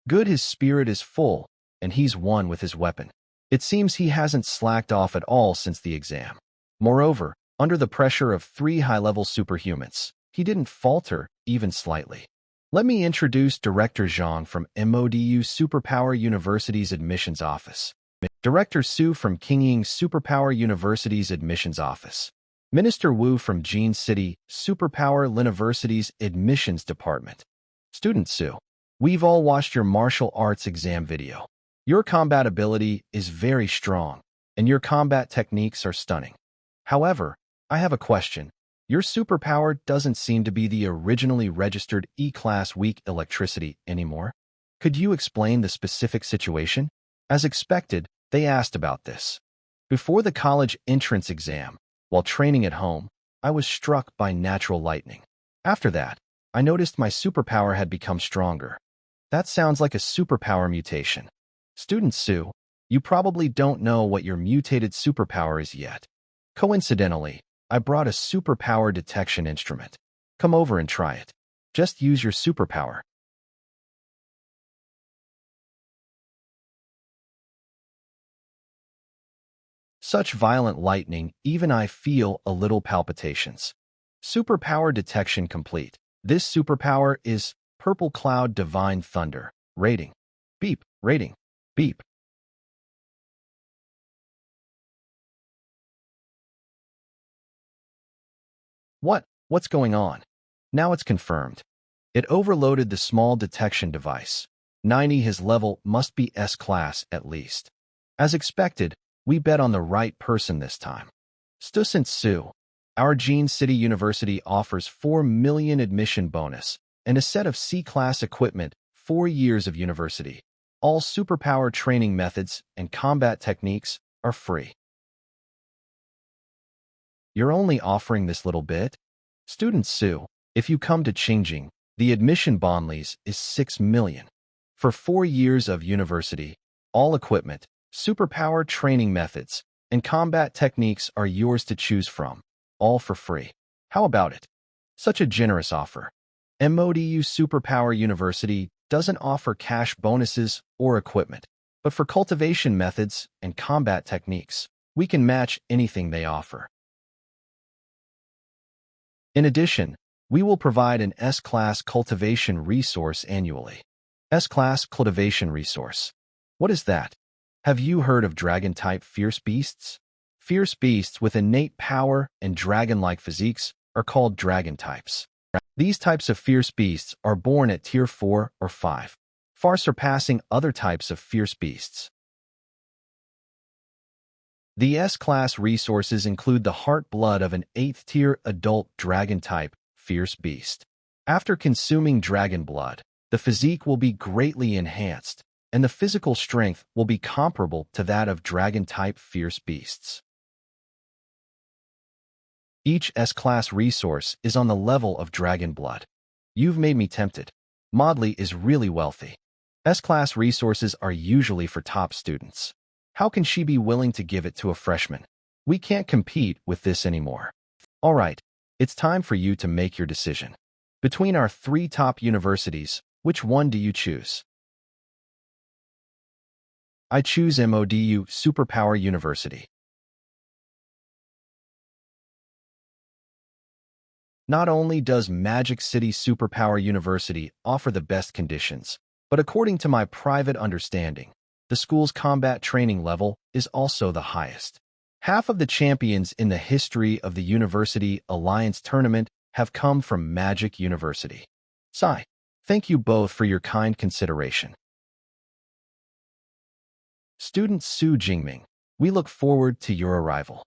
Good, his spirit is full, and he's one with his weapon. It seems he hasn't slacked off at all since the exam. Moreover, under the pressure of 3 high-level superhumans, he didn't falter, even slightly. Let me introduce Director Zhang from MODU Superpower University's admissions office. Director Su from Kingying Superpower University's admissions office. Minister Wu from Jean City Superpower University's admissions department. Student Su. We've all watched your martial arts exam video. Your combat ability is very strong, and your combat techniques are stunning. However, I have a question. Your superpower doesn't seem to be the originally registered E-Class weak electricity anymore. Could you explain the specific situation? As expected, they asked about this. Before the college entrance exam, while training at home, I was struck by natural lightning. After that, I noticed my superpower had become stronger. That sounds like a superpower mutation. Student Su, you probably don't know what your mutated superpower is yet. Coincidentally, I brought a superpower detection instrument. Come over and try it. Just use your superpower. Such violent lightning, even I feel a little palpitations. Superpower detection complete. This superpower is Purple Cloud Divine Thunder. Rating. Beep. Rating. Beep. What's going on? Now it's confirmed. It overloaded the small detection device. 90 his level must be S-class at least. As expected, we bet on the right person this time. Student Su. Our Jean City University offers 4 million admission bonus and a set of C-class equipment, 4 years of university. All superpower training methods and combat techniques are free. You're only offering this little bit? Student Su, if you come to Qingjing, the admission bond is 6 million. For 4 years of university, all equipment, superpower training methods, and combat techniques are yours to choose from, all for free. How about it? Such a generous offer. MODU Superpower University doesn't offer cash bonuses or equipment, but for cultivation methods and combat techniques, we can match anything they offer. In addition, we will provide an S-Class cultivation resource annually. S-Class cultivation resource. What is that? Have you heard of dragon-type fierce beasts? Fierce beasts with innate power and dragon-like physiques are called dragon types. These types of fierce beasts are born at tier 4 or 5, far surpassing other types of fierce beasts. The S-Class resources include the heart blood of an 8th-tier adult dragon-type fierce beast. After consuming dragon blood, the physique will be greatly enhanced, and the physical strength will be comparable to that of dragon-type fierce beasts. Each S-Class resource is on the level of dragon blood. You've made me tempted. Modley is really wealthy. S-Class resources are usually for top students. How can she be willing to give it to a freshman? We can't compete with this anymore. All right, it's time for you to make your decision. Between our 3 top universities, which one do you choose? I choose MODU Superpower University. Not only does Magic City Superpower University offer the best conditions, but according to my private understanding, the school's combat training level is also the highest. Half of the champions in the history of the University Alliance tournament have come from Magic University. Sai, thank you both for your kind consideration. Student Su Jingming, we look forward to your arrival.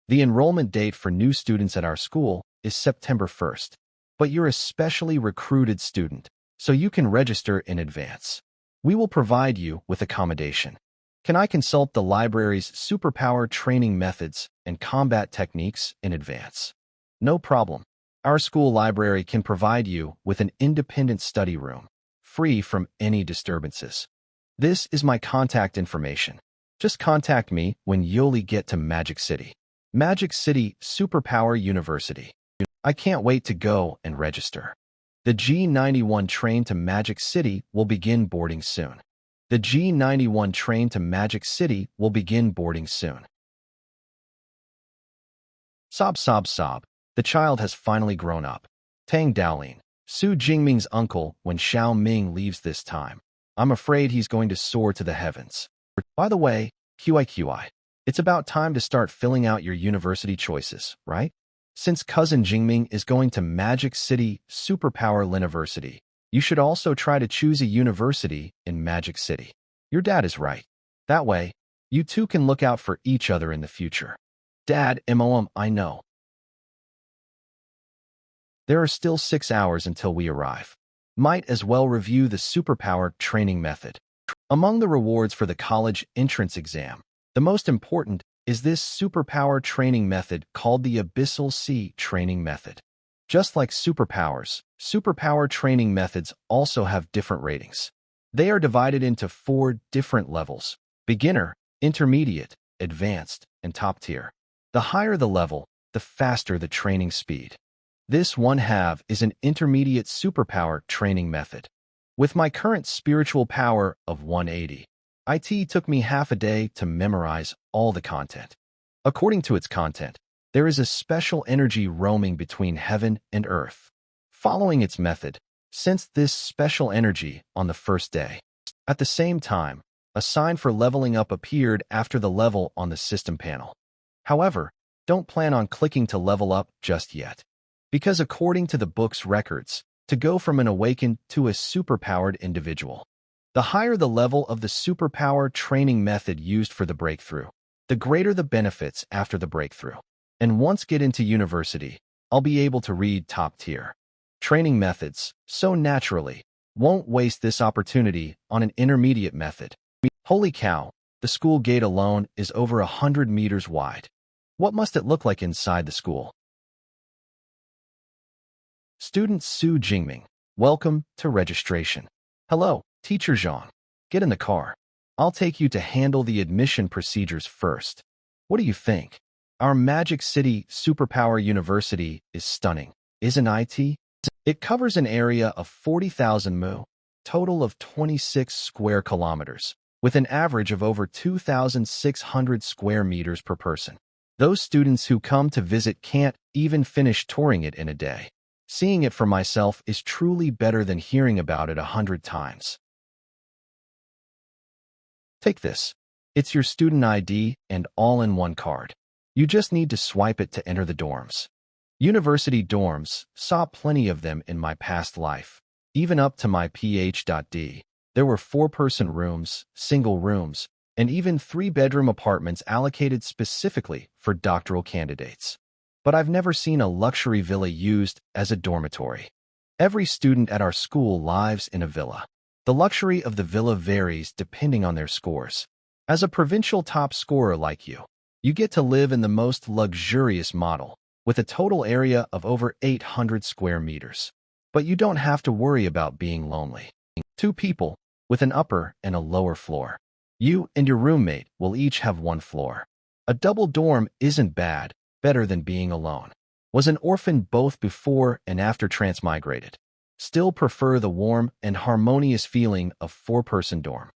The enrollment date for new students at our school is September 1st, but you're a specially recruited student, so you can register in advance. We will provide you with accommodation. Can I consult the library's superpower training methods and combat techniques in advance? No problem. Our school library can provide you with an independent study room, free from any disturbances. This is my contact information. Just contact me when you'll get to Magic City. Magic City Superpower University. I can't wait to go and register. The G91 train to Magic City will begin boarding soon. The G91 train to Magic City will begin boarding soon. Sob, sob, sob. The child has finally grown up. Tang Daolin, Su Jingming's uncle when Xiao Ming leaves this time. I'm afraid he's going to soar to the heavens. By the way, QI. It's about time to start filling out your university choices, right? Since cousin Jingming is going to Magic City Superpower University, you should also try to choose a university in Magic City. Your dad is right. That way, you two can look out for each other in the future. Dad, I know. There are still 6 hours until we arrive. Might as well review the superpower training method. Among the rewards for the college entrance exam, the most important is this superpower training method called the Abyssal Sea training method. Just like superpowers, superpower training methods also have different ratings. They are divided into 4 different levels: beginner, intermediate, advanced, and top tier. The higher the level, the faster the training speed. This one have is an intermediate superpower training method. With my current spiritual power of 180, it took me half a day to memorize all the content. According to its content, there is a special energy roaming between heaven and earth. Following its method, sense this special energy on the first day. At the same time, a sign for leveling up appeared after the level on the system panel. However, don't plan on clicking to level up just yet, because according to the book's records, to go from an awakened to a superpowered individual, the higher the level of the superpower training method used for the breakthrough, the greater the benefits after the breakthrough. And once get into university, I'll be able to read top tier training methods, so naturally, won't waste this opportunity on an intermediate method. Holy cow, the school gate alone is over 100 meters wide. What must it look like inside the school? Student Su Jingming, welcome to registration. Hello, Teacher Zhang. Get in the car. I'll take you to handle the admission procedures first. What do you think? Our Magic City Superpower University is stunning, isn't it? It covers an area of 40,000 mu, total of 26 square kilometers, with an average of over 2,600 square meters per person. Those students who come to visit can't even finish touring it in a day. Seeing it for myself is truly better than hearing about it 100 times. Take this. It's your student ID and all-in-one card. You just need to swipe it to enter the dorms. University dorms, saw plenty of them in my past life. Even up to my PhD, there were 4-person rooms, single rooms, and even 3-bedroom apartments allocated specifically for doctoral candidates. But I've never seen a luxury villa used as a dormitory. Every student at our school lives in a villa. The luxury of the villa varies depending on their scores. As a provincial top scorer like you get to live in the most luxurious model, with a total area of over 800 square meters. But you don't have to worry about being lonely. 2 people, with an upper and a lower floor. You and your roommate will each have 1 floor. A double dorm isn't bad, better than being alone. Was an orphan both before and after transmigrated. Still prefer the warm and harmonious feeling of 4-person dorm.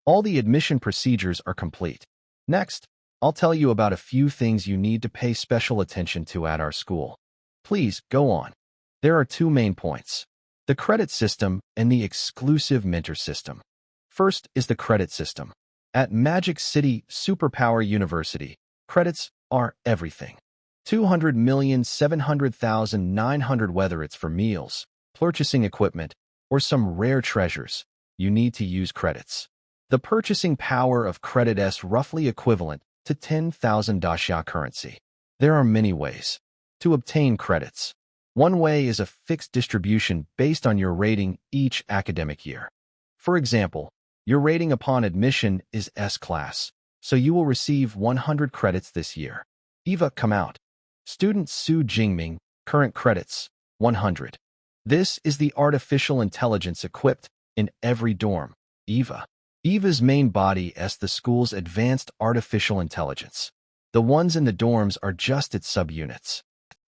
All the admission procedures are complete. Next, I'll tell you about a few things you need to pay special attention to at our school. Please, go on. There are 2 main points: the credit system and the exclusive mentor system. First is the credit system. At Magic City Superpower University, credits are everything. 200,700,900, whether it's for meals, purchasing equipment, or some rare treasures, you need to use credits. The purchasing power of credit is roughly equivalent to 10,000 daxia currency. There are many ways to obtain credits. One way is a fixed distribution based on your rating each academic year. For example, your rating upon admission is S-class, so you will receive 100 credits this year. EVA come out. Student Su Jingming, current credits, 100. This is the artificial intelligence equipped in every dorm, EVA. EVA's main body is the school's advanced artificial intelligence. The ones in the dorms are just its subunits.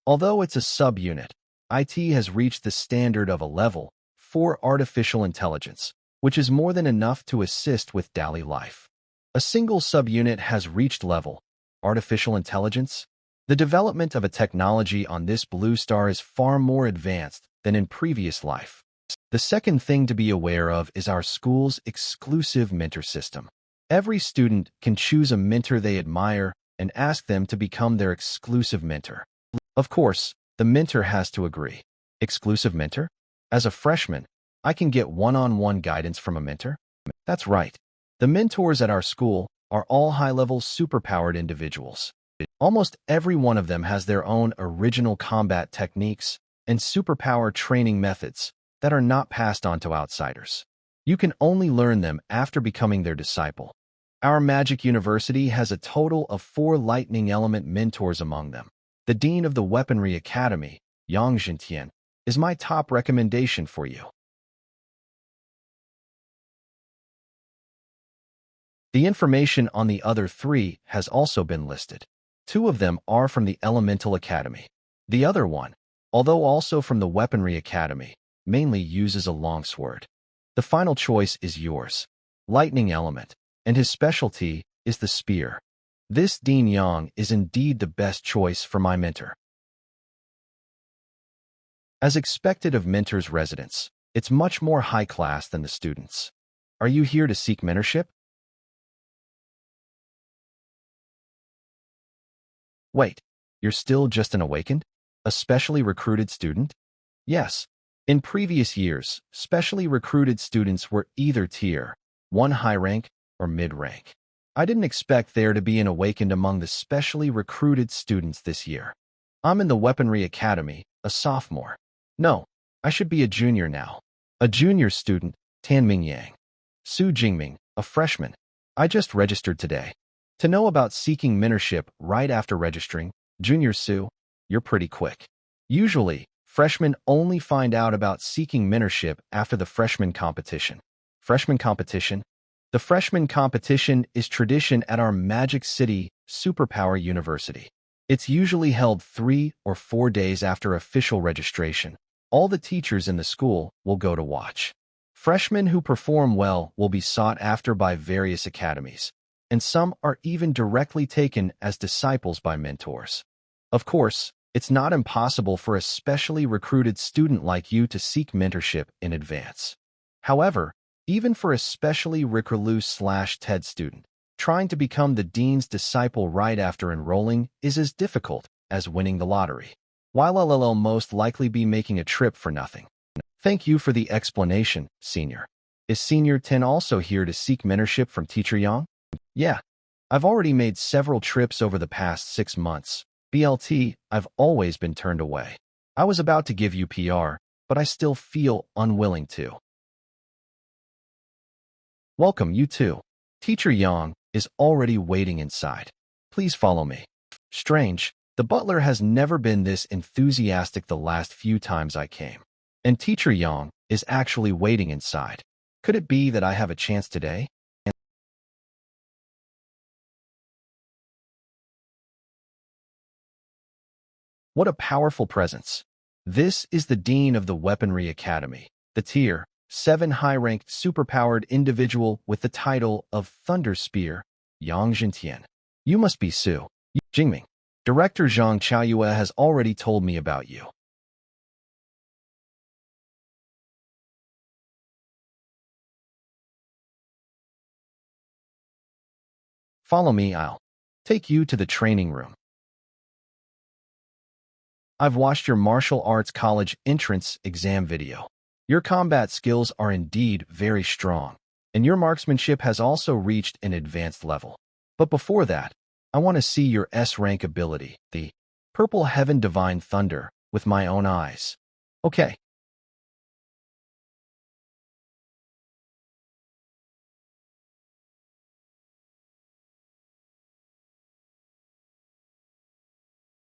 Although it's a subunit, IT has reached the standard of a level 4 artificial intelligence, which is more than enough to assist with daily life. A single subunit has reached level artificial intelligence. The development of a technology on this blue star is far more advanced than in previous life. The second thing to be aware of is our school's exclusive mentor system. Every student can choose a mentor they admire and ask them to become their exclusive mentor. Of course, the mentor has to agree. Exclusive mentor? As a freshman, I can get one-on-one guidance from a mentor? That's right. The mentors at our school are all high-level superpowered individuals. Almost every one of them has their own original combat techniques and superpower training methods that are not passed on to outsiders. You can only learn them after becoming their disciple. Our Magic University has a total of 4 lightning element mentors among them. The Dean of the Weaponry Academy, Yang Jintian, is my top recommendation for you. The information on the other 3 has also been listed. 2 of them are from the Elemental Academy. The other one, although also from the Weaponry Academy, mainly uses a longsword. The final choice is yours. Lightning element, and his specialty is the spear. This Dean Yang is indeed the best choice for my mentor. As expected of mentors' residents, it's much more high class than the students. Are you here to seek mentorship? Wait, you're still just an awakened? A specially recruited student? Yes. In previous years, specially recruited students were either Tier 1 high rank or mid rank. I didn't expect there to be an awakened among the specially recruited students this year. I'm in the Weaponry Academy, a sophomore. No, I should be a junior now. A junior student, Tanming Yang. Su Jingming, a freshman. I just registered today. To know about seeking mentorship right after registering, Junior Su, you're pretty quick. Usually, freshmen only find out about seeking mentorship after the freshman competition. Freshman competition? The freshman competition is tradition at our Magic City Superpower University. It's usually held 3 or 4 days after official registration. All the teachers in the school will go to watch. Freshmen who perform well will be sought after by various academies, and some are even directly taken as disciples by mentors. Of course, it's not impossible for a specially recruited student like you to seek mentorship in advance. However, even for a specially recluse/TED student, trying to become the dean's disciple right after enrolling is as difficult as winning the lottery. While I'll most likely be making a trip for nothing. Thank you for the explanation, Senior. Is Senior 10 also here to seek mentorship from Teacher Yang? Yeah, I've already made several trips over the past 6 months. BLT, I've always been turned away. I was about to give you PR, but I still feel unwilling to. Welcome, you too. Teacher Yang is already waiting inside. Please follow me. Strange, the butler has never been this enthusiastic the last few times I came. And Teacher Yang is actually waiting inside. Could it be that I have a chance today? What a powerful presence. This is the Dean of the Weaponry Academy, the Tier 7 high-ranked superpowered individual with the title of Thunder Spear, Yang Jintian. You must be Su Jingming. Director Zhang Chaoyue has already told me about you. Follow me, I'll take you to the training room. I've watched your martial arts college entrance exam video. Your combat skills are indeed very strong, and your marksmanship has also reached an advanced level. But before that, I want to see your S-rank ability, the Purple Heaven Divine Thunder, with my own eyes. Okay.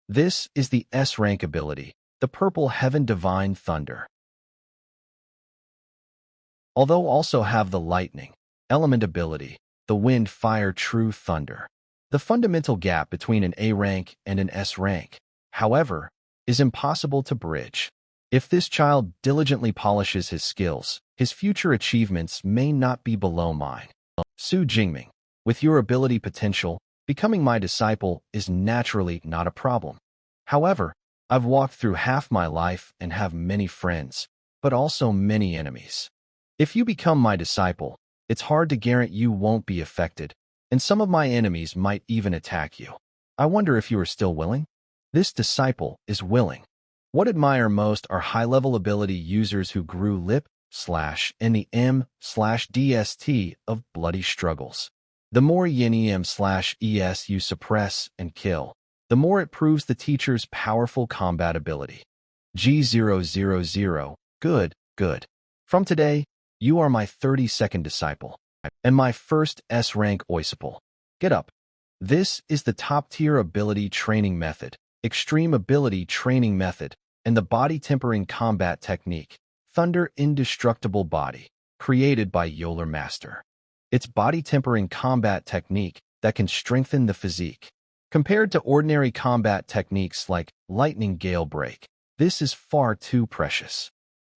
This is the S-rank ability, the Purple Heaven Divine Thunder. Although also have the lightning element ability, the wind fire true thunder. The fundamental gap between an A rank and an S rank, however, is impossible to bridge. If this child diligently polishes his skills, his future achievements may not be below mine. Su Jingming, with your ability potential, becoming my disciple is naturally not a problem. However, I've walked through half my life and have many friends, but also many enemies. If you become my disciple, it's hard to guarantee you won't be affected, and some of my enemies might even attack you. I wonder if you are still willing? This disciple is willing. What I admire most are high-level ability users who grew lip/in the M/DST of bloody struggles. The more yin EM/ES you suppress and kill, the more it proves the teacher's powerful combat ability. G000, good, good. From today, you are my 32nd disciple, and my first S-rank oisiple. Get up. This is the top-tier ability training method, extreme ability training method, and the body-tempering combat technique, Thunder Indestructible Body, created by Yoler Master. It's body-tempering combat technique that can strengthen the physique. Compared to ordinary combat techniques like Lightning Gale Break, this is far too precious.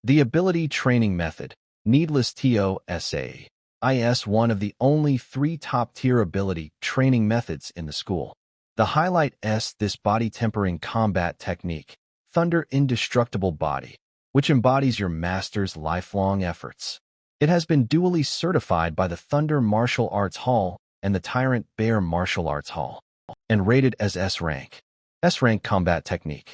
The ability training method, Needless TOSA, is one of the only 3 top-tier ability training methods in the school. The highlight is this body-tempering combat technique, Thunder Indestructible Body, which embodies your master's lifelong efforts. It has been dually certified by the Thunder Martial Arts Hall and the Tyrant Bear Martial Arts Hall, and rated as S-rank. S-rank combat technique.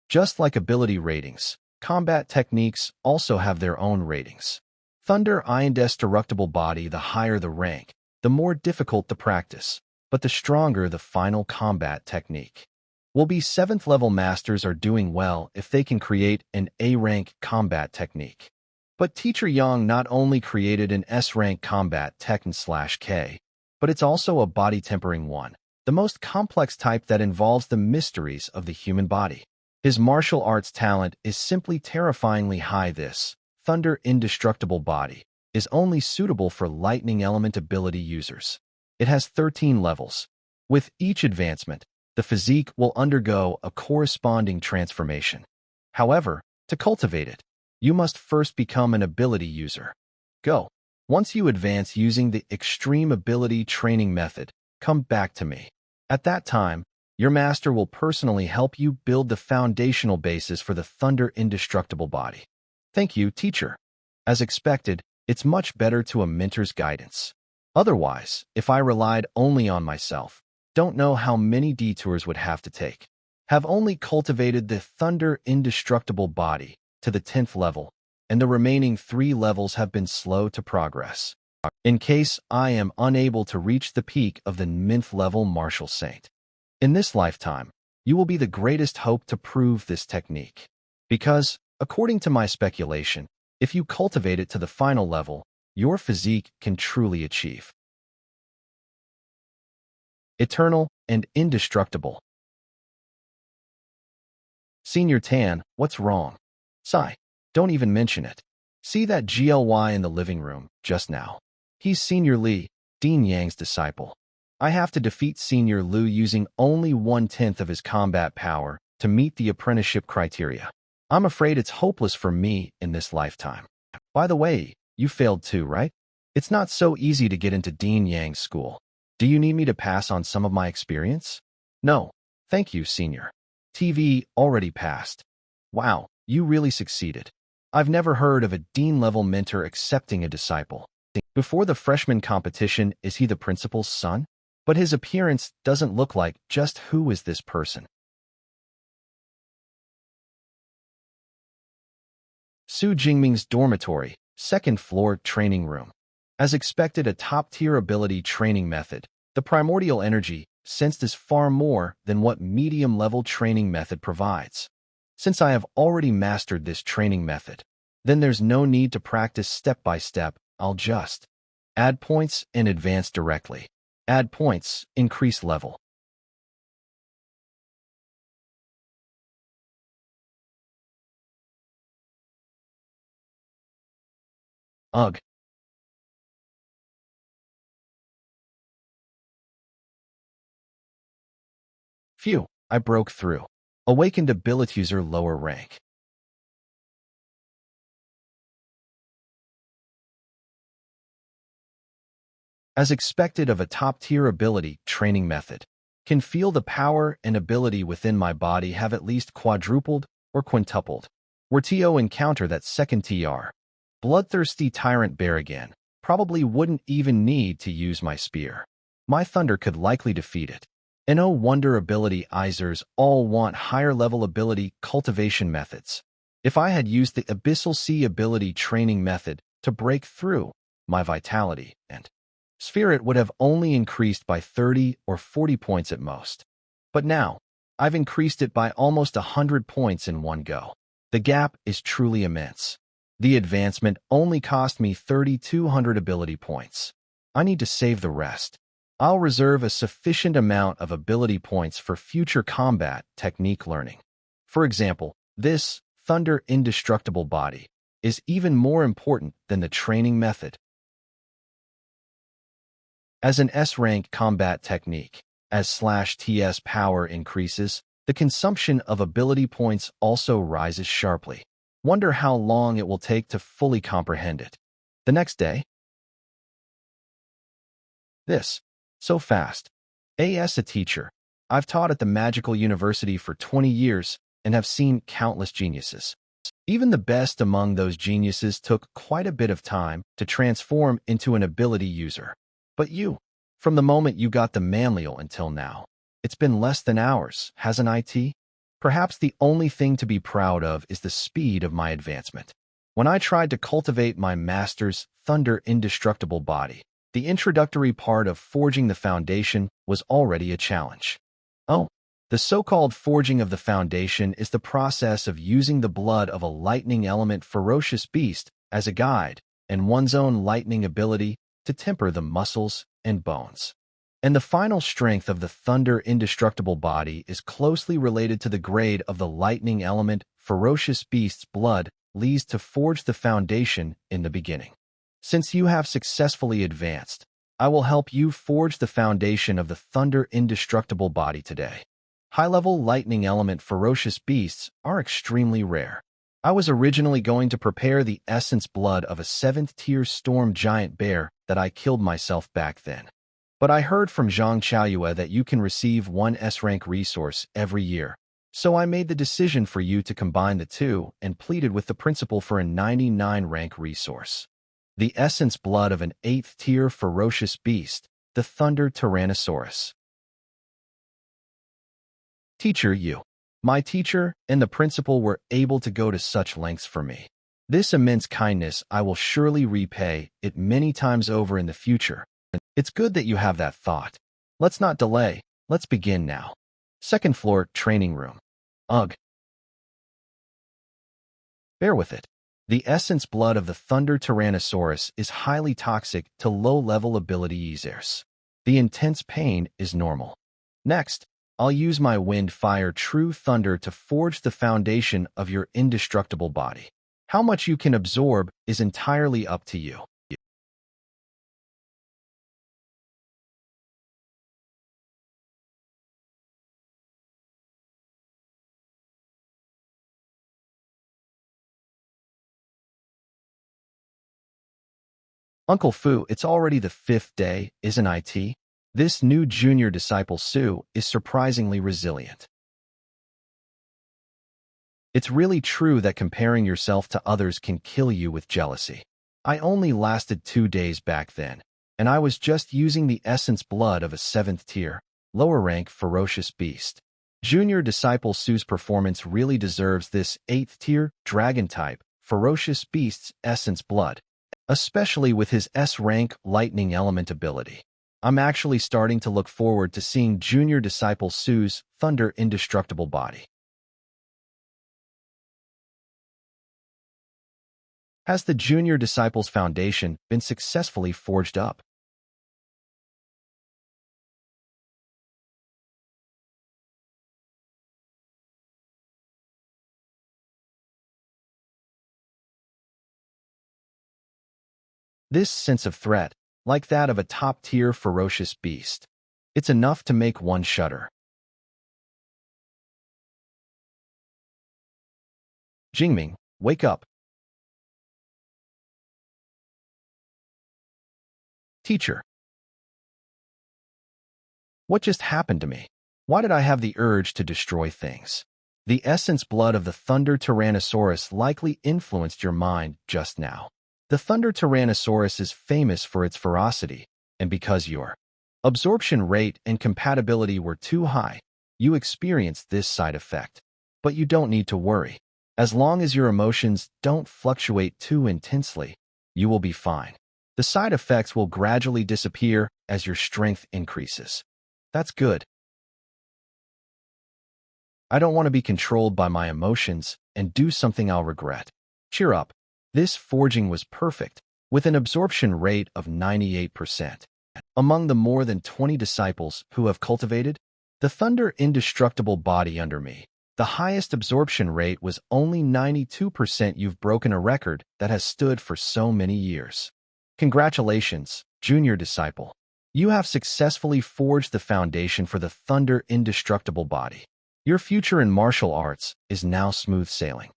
Just like ability ratings, combat techniques also have their own ratings. Thunder Indestructible Body, the higher the rank, the more difficult the practice, but the stronger the final combat technique. Will be 7th level masters are doing well if they can create an A-rank combat technique. But Teacher Yang not only created an S-rank combat techn/K, but it's also a body-tempering one, the most complex type that involves the mysteries of the human body. His martial arts talent is simply terrifyingly high. This Thunder Indestructible Body is only suitable for lightning element ability users. It has 13 levels. With each advancement, the physique will undergo a corresponding transformation. However, to cultivate it, you must first become an ability user. Go. Once you advance using the extreme ability training method, come back to me. At that time, your master will personally help you build the foundational basis for the Thunder Indestructible Body. Thank you, teacher. As expected, it's much better to a mentor's guidance. Otherwise, if I relied only on myself, don't know how many detours would have to take. Have only cultivated the Thunder Indestructible Body to the 10th level, and the remaining 3 levels have been slow to progress. In case I am unable to reach the peak of the 9th level Martial Saint. In this lifetime, you will be the greatest hope to prove this technique. Because, according to my speculation, if you cultivate it to the final level, your physique can truly achieve eternal and indestructible. Senior Tan, what's wrong? Sigh. Don't even mention it. See that GLY in the living room, just now. He's Senior Li, Dean Yang's disciple. I have to defeat Senior Liu using only 1/10 of his combat power to meet the apprenticeship criteria. I'm afraid it's hopeless for me in this lifetime. By the way, you failed too, right? It's not so easy to get into Dean Yang's school. Do you need me to pass on some of my experience? No, thank you, Senior. TV already passed. Wow, you really succeeded. I've never heard of a dean-level mentor accepting a disciple. Before the freshman competition, is he the principal's son? But his appearance doesn't look like just who is this person. Su Jingming's dormitory, 2nd floor training room. As expected, a top-tier ability training method, the primordial energy sensed is far more than what medium-level training method provides. Since I have already mastered this training method, then there's no need to practice step by step. I'll just add points and advance directly. Add points, increase level. Ugh. Phew, I broke through. Awakened ability user lower rank. As expected of a top-tier ability training method, can feel the power and ability within my body have at least quadrupled or quintupled. Were to encounter that second bloodthirsty tyrant bear again, probably wouldn't even need to use my spear. My thunder could likely defeat it. And no wonder ability Izers all want higher level ability cultivation methods. If I had used the Abyssal Sea ability training method to break through, my vitality and spirit would have only increased by 30 or 40 points at most. But now, I've increased it by almost 100 points in one go. The gap is truly immense. The advancement only cost me 3,200 ability points. I need to save the rest. I'll reserve a sufficient amount of ability points for future combat technique learning. For example, this Thunder Indestructible Body is even more important than the training method. As an S-rank combat technique, as /TS power increases, the consumption of ability points also rises sharply. Wonder how long it will take to fully comprehend it. The next day, so fast. As a teacher, I've taught at the Magical University for 20 years and have seen countless geniuses. Even the best among those geniuses took quite a bit of time to transform into an ability user. But you, from the moment you got the manual until now, it's been less than hours, hasn't it? Perhaps the only thing to be proud of is the speed of my advancement. When I tried to cultivate my master's Thunder Indestructible Body, the introductory part of forging the foundation was already a challenge. The so-called forging of the foundation is the process of using the blood of a lightning element ferocious beast as a guide and one's own lightning ability to temper the muscles and bones. And the final strength of the Thunder Indestructible Body is closely related to the grade of the lightning element ferocious beast's blood leads to forge the foundation in the beginning. Since you have successfully advanced, I will help you forge the foundation of the Thunder Indestructible Body today. High-level lightning element ferocious beasts are extremely rare. I was originally going to prepare the essence blood of a 7th-tier storm giant bear that I killed myself back then. But I heard from Zhang Chaoyue that you can receive one S-rank resource every year. So I made the decision for you to combine the two and pleaded with the principal for a 99-rank resource. The essence blood of an 8th-tier ferocious beast, the Thunder Tyrannosaurus. Teacher, my teacher and the principal were able to go to such lengths for me. This immense kindness I will surely repay it many times over in the future. It's good that you have that thought. Let's not delay. Let's begin now. Second floor, training room. Ugh. Bear with it. The essence blood of the Thunder Tyrannosaurus is highly toxic to low-level ability users. The intense pain is normal. Next, I'll use my Wind Fire True Thunder to forge the foundation of your indestructible body. How much you can absorb is entirely up to you. Uncle Fu, it's already the 5th day, isn't it? This new junior disciple Su is surprisingly resilient. It's really true that comparing yourself to others can kill you with jealousy. I only lasted 2 days back then, and I was just using the essence blood of a 7th tier, lower rank ferocious beast. Junior disciple Su's performance really deserves this 8th tier, dragon type, ferocious beast's essence blood, especially with his S-rank lightning element ability. I'm actually starting to look forward to seeing junior disciple Su's Thunder Indestructible Body. Has the junior disciple's foundation been successfully forged up? This sense of threat, like that of a top-tier ferocious beast, it's enough to make one shudder. Jingming, wake up. Teacher. What just happened to me? Why did I have the urge to destroy things? The essence blood of the Thunder Tyrannosaurus likely influenced your mind just now. The Thunder Tyrannosaurus is famous for its ferocity, and because your absorption rate and compatibility were too high, you experienced this side effect. But you don't need to worry. As long as your emotions don't fluctuate too intensely, you will be fine. The side effects will gradually disappear as your strength increases. That's good. I don't want to be controlled by my emotions and do something I'll regret. Cheer up. This forging was perfect, with an absorption rate of 98%. Among the more than 20 disciples who have cultivated the Thunder indestructible body under me, the highest absorption rate was only 92%. You've broken a record that has stood for so many years. Congratulations, junior disciple. You have successfully forged the foundation for the Thunder indestructible body. Your future in martial arts is now smooth sailing.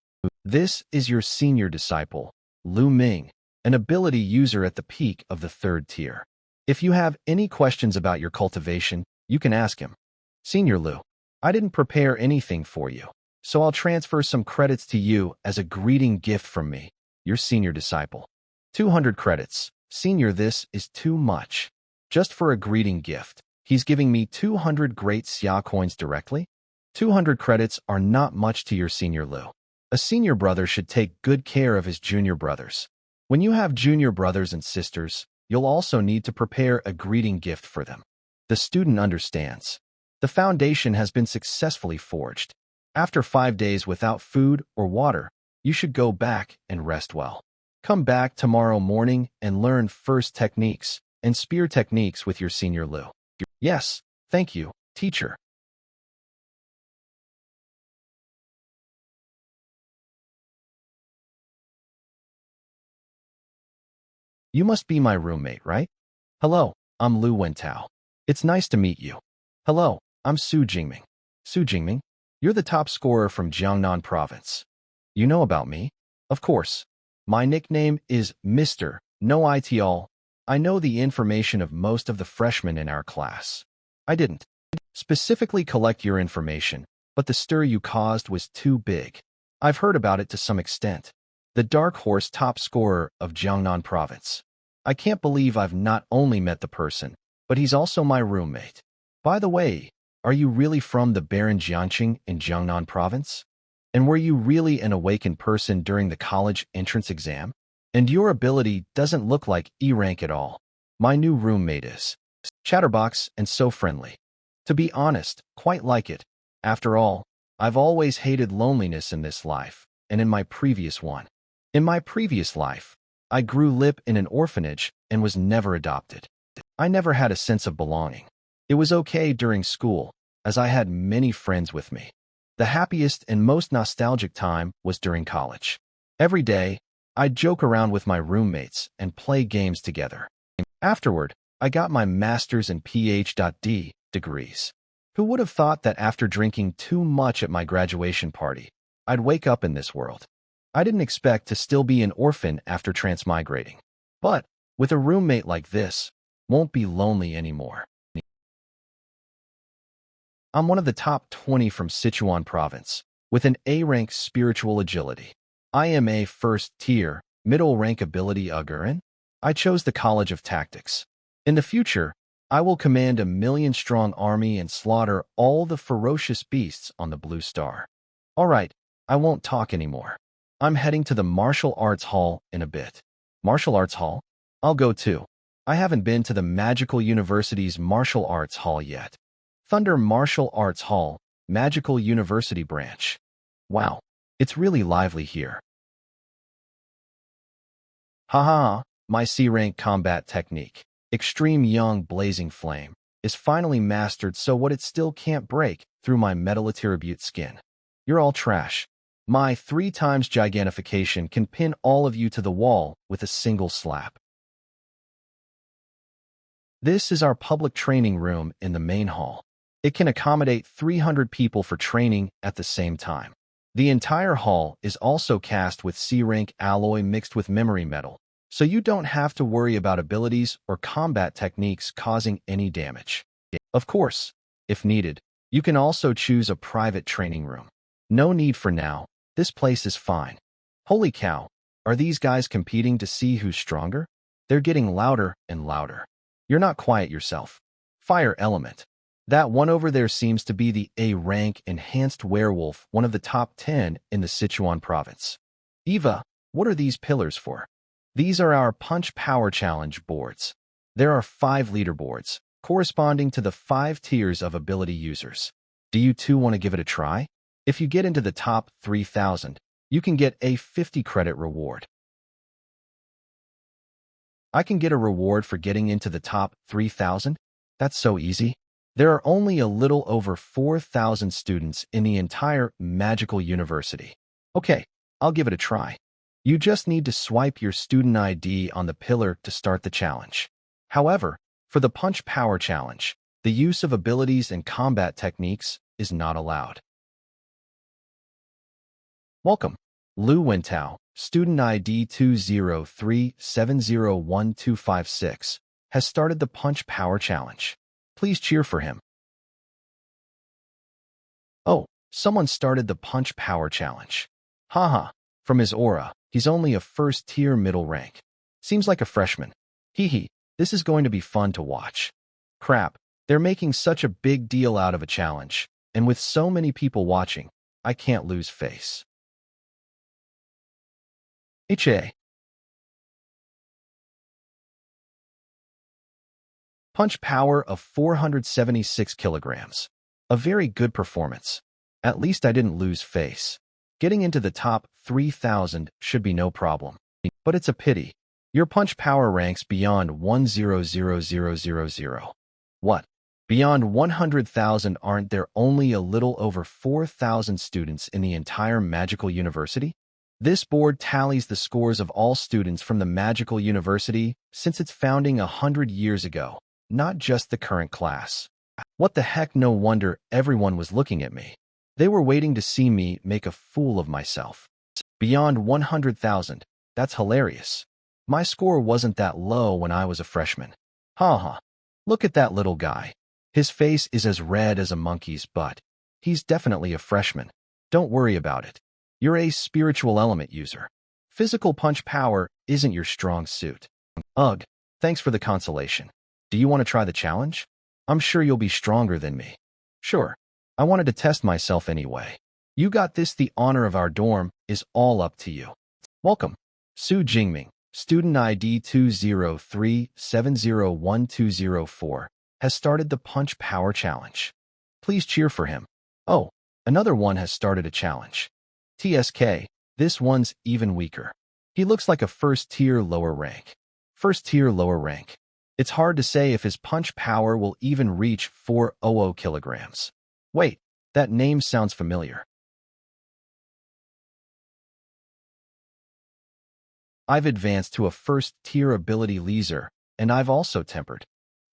This is your senior disciple, Lu Ming, an ability user at the peak of the 3rd tier. If you have any questions about your cultivation, you can ask him. Senior Lu, I didn't prepare anything for you, so I'll transfer some credits to you as a greeting gift from me, your senior disciple. 200 credits. Senior, this is too much. Just for a greeting gift, he's giving me 200 great Xia coins directly? 200 credits are not much to your senior Lu. A senior brother should take good care of his junior brothers. When you have junior brothers and sisters, you'll also need to prepare a greeting gift for them. The student understands. The foundation has been successfully forged. After 5 days without food or water, you should go back and rest well. Come back tomorrow morning and learn first techniques and spear techniques with your senior Lu. Yes, thank you, teacher. You must be my roommate, right? Hello, I'm Lu Wentao. It's nice to meet you. Hello, I'm Su Jingming. Su Jingming, you're the top scorer from Jiangnan province. You know about me? Of course. My nickname is Mr. No IT All. I know the information of most of the freshmen in our class. I didn't specifically collect your information, but the stir you caused was too big. I've heard about it to some extent. The dark horse top scorer of Jiangnan province. I can't believe I've not only met the person, but he's also my roommate. By the way, are you really from the Baron Jiangqing in Jiangnan province? And were you really an awakened person during the college entrance exam? And your ability doesn't look like E-rank at all. My new roommate is chatterbox and so friendly. To be honest, quite like it. After all, I've always hated loneliness in this life, and in my previous one. In my previous life, I grew lip in an orphanage and was never adopted. I never had a sense of belonging. It was okay during school, as I had many friends with me. The happiest and most nostalgic time was during college. Every day, I'd joke around with my roommates and play games together. Afterward, I got my master's and Ph.D. degrees. Who would have thought that after drinking too much at my graduation party, I'd wake up in this world? I didn't expect to still be an orphan after transmigrating. But, with a roommate like this, won't be lonely anymore. I'm one of the top 20 from Sichuan province, with an A-rank spiritual agility. I am a first-tier, middle-rank ability Ugurin. I chose the College of Tactics. In the future, I will command a 1,000,000-strong army and slaughter all the ferocious beasts on the Blue Star. Alright, I won't talk anymore. I'm heading to the Martial Arts Hall in a bit. Martial Arts Hall? I'll go too. I haven't been to the Magical University's Martial Arts Hall yet. Thunder Martial Arts Hall, Magical University Branch. Wow, it's really lively here. Haha, my C-rank combat technique, Extreme Young Blazing Flame, is finally mastered, so what it still can't break through my metal-attribute skin. You're all trash. My 3 times gigantification can pin all of you to the wall with a single slap. This is our public training room in the main hall. It can accommodate 300 people for training at the same time. The entire hall is also cast with C-rank alloy mixed with memory metal, so you don't have to worry about abilities or combat techniques causing any damage. Of course, if needed, you can also choose a private training room. No need for now. This place is fine. Holy cow, are these guys competing to see who's stronger? They're getting louder and louder. You're not quiet yourself. Fire element. That one over there seems to be the A-rank enhanced werewolf, one of the top 10 in the Sichuan province. Eva, what are these pillars for? These are our Punch Power Challenge boards. There are 5 leaderboards, corresponding to the 5 tiers of ability users. Do you too want to give it a try? If you get into the top 3,000, you can get a 50 credit reward. I can get a reward for getting into the top 3,000? That's so easy. There are only a little over 4,000 students in the entire magical university. Okay, I'll give it a try. You just need to swipe your student ID on the pillar to start the challenge. However, for the Punch Power Challenge, the use of abilities and combat techniques is not allowed. Welcome. Lu Wentao, student ID 203701256, has started the Punch Power Challenge. Please cheer for him. Oh, someone started the Punch Power Challenge. Haha, from his aura, he's only a first-tier middle rank. Seems like a freshman. Hee, this is going to be fun to watch. Crap, they're making such a big deal out of a challenge, and with so many people watching, I can't lose face. Punch power of 476 kilograms. A very good performance. At least I didn't lose face. Getting into the top 3,000 should be no problem. But it's a pity. Your punch power ranks beyond 100,000. What? Beyond 100,000 aren't there only a little over 4,000 students in the entire magical university? This board tallies the scores of all students from the magical university since its founding 100 years ago, not just the current class. What the heck, no wonder everyone was looking at me. They were waiting to see me make a fool of myself. Beyond 100,000, that's hilarious. My score wasn't that low when I was a freshman. Haha, look at that little guy. His face is as red as a monkey's butt. He's definitely a freshman. Don't worry about it. You're a spiritual element user. Physical punch power isn't your strong suit. Ugh, thanks for the consolation. Do you want to try the challenge? I'm sure you'll be stronger than me. Sure, I wanted to test myself anyway. You got this. The honor of our dorm is all up to you. Welcome. Su Jingming, student ID 203701204, has started the Punch Power Challenge. Please cheer for him. Oh, another one has started a challenge. TSK, this one's even weaker. He looks like a first-tier lower rank. First-tier lower rank. It's hard to say if his punch power will even reach 400 kilograms. Wait, that name sounds familiar. I've advanced to a first-tier ability laser, and I've also tempered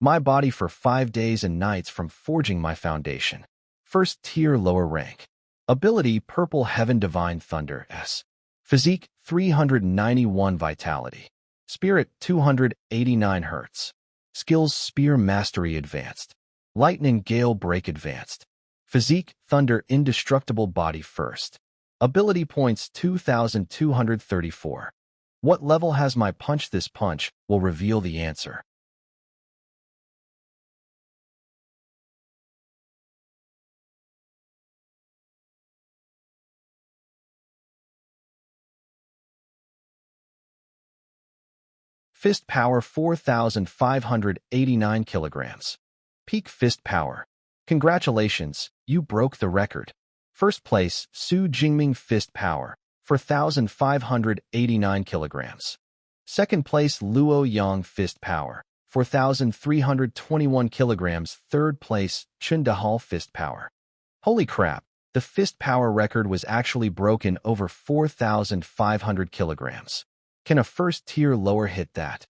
my body for 5 days and nights from forging my foundation. First-tier lower rank. Ability Purple Heaven Divine Thunder S. Physique 391 Vitality. Spirit 289 Hz. Skills Spear Mastery Advanced. Lightning Gale Break Advanced. Physique Thunder Indestructible Body First. Ability points 2,234. What level has my punch? This punch will reveal the answer. Fist power 4,589 kilograms. Peak fist power. Congratulations, you broke the record. First place, Su Jingming fist power, 4,589 kilograms. Second place, Luo Yang fist power, 4,321 kilograms. Third place, Chun Dahal fist power. Holy crap, the fist power record was actually broken over 4,500 kilograms. Can a first-tier lower hit that?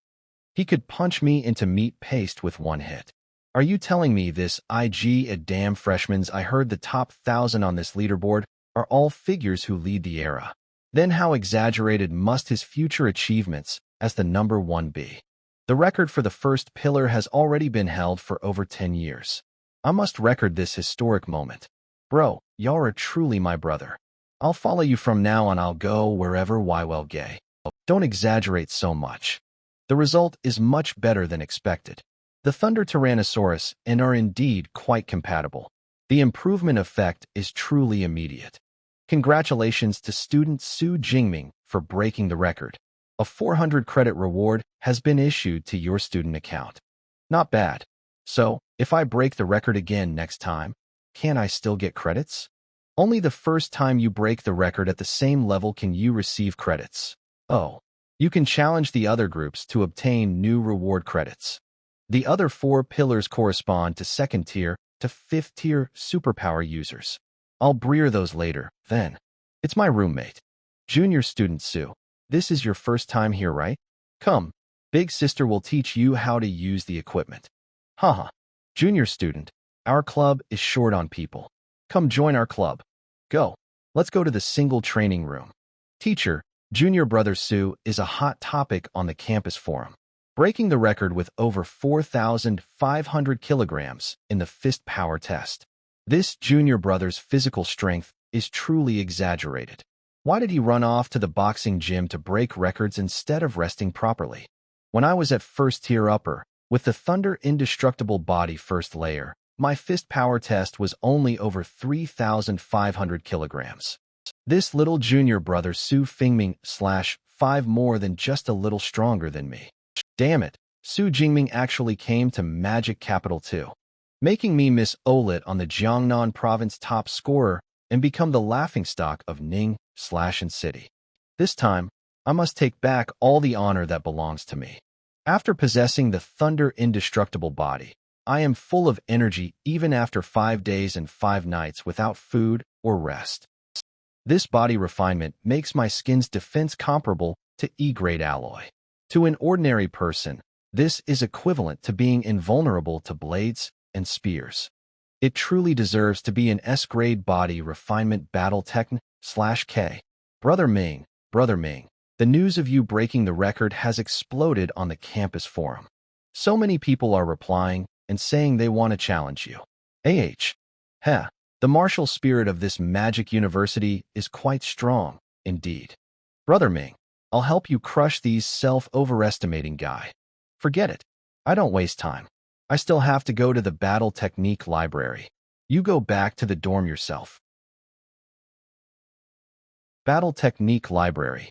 He could punch me into meat paste with one hit. Are you telling me this IG a damn freshmans? I heard the top 1,000 on this leaderboard are all figures who lead the era. Then how exaggerated must his future achievements as the number 1 be? The record for the first pillar has already been held for over 10 years. I must record this historic moment. Bro, y'all are truly my brother. I'll follow you from now on. I'll go wherever well gay. Don't exaggerate so much. The result is much better than expected. The Thunder Tyrannosaurus and are indeed quite compatible. The improvement effect is truly immediate. Congratulations to student Su Jingming for breaking the record. A 400 credit reward has been issued to your student account. Not bad. So, if I break the record again next time, can I still get credits? Only the first time you break the record at the same level can you receive credits. Oh, you can challenge the other groups to obtain new reward credits. The other 4 pillars correspond to second tier to 5th tier superpower users. I'll breer those later, then. It's my roommate. Junior student Su. This is your first time here, right? Come, big sister will teach you how to use the equipment. Haha. Junior student, our club is short on people. Come join our club. Go. Let's go to the single training room. Teacher, junior brother Su is a hot topic on the campus forum. Breaking the record with over 4,500 kilograms in the fist power test. This junior brother's physical strength is truly exaggerated. Why did he run off to the boxing gym to break records instead of resting properly? When I was at first tier upper, with the Thunder Indestructible Body first layer, my fist power test was only over 3,500 kilograms. This little junior brother Su Fingming /5 more than just a little stronger than me. Damn it, Su Jingming actually came to Magic Capital too, making me Miss Olit on the Jiangnan province top scorer and become the laughingstock of Ning and City. This time, I must take back all the honor that belongs to me. After possessing the Thunder Indestructible Body, I am full of energy even after 5 days and 5 nights without food or rest. This body refinement makes my skin's defense comparable to E-grade alloy. To an ordinary person, this is equivalent to being invulnerable to blades and spears. It truly deserves to be an S-grade body refinement battle techn/K. Brother Ming, the news of you breaking the record has exploded on the campus forum. So many people are replying and saying they want to challenge you. The martial spirit of this magic university is quite strong, indeed. Brother Ming, I'll help you crush these self-overestimating guy. Forget it. I don't waste time. I still have to go to the Battle Technique Library. You go back to the dorm yourself. Battle Technique Library.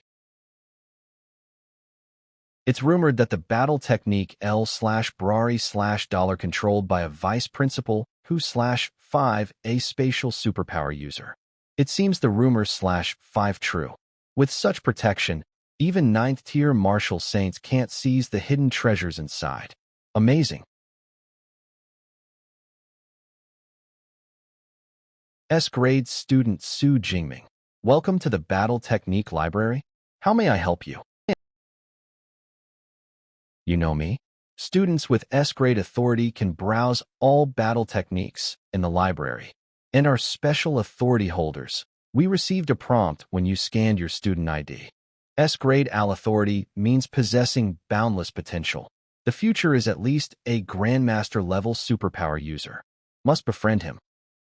It's rumored that the Battle Technique L/Brari/dollar controlled by a vice principal who/5 a spatial superpower user. It seems the rumor /5 true. With such protection, even 9th tier martial saints can't seize the hidden treasures inside. Amazing. S-grade student Su Jingming. Welcome to the Battle Technique Library. How may I help you? You know me? Students with S-grade authority can browse all battle techniques in the library. And are special authority holders. We received a prompt when you scanned your student ID. S-grade AL authority means possessing boundless potential. The future is at least a Grandmaster level superpower user. Must befriend him.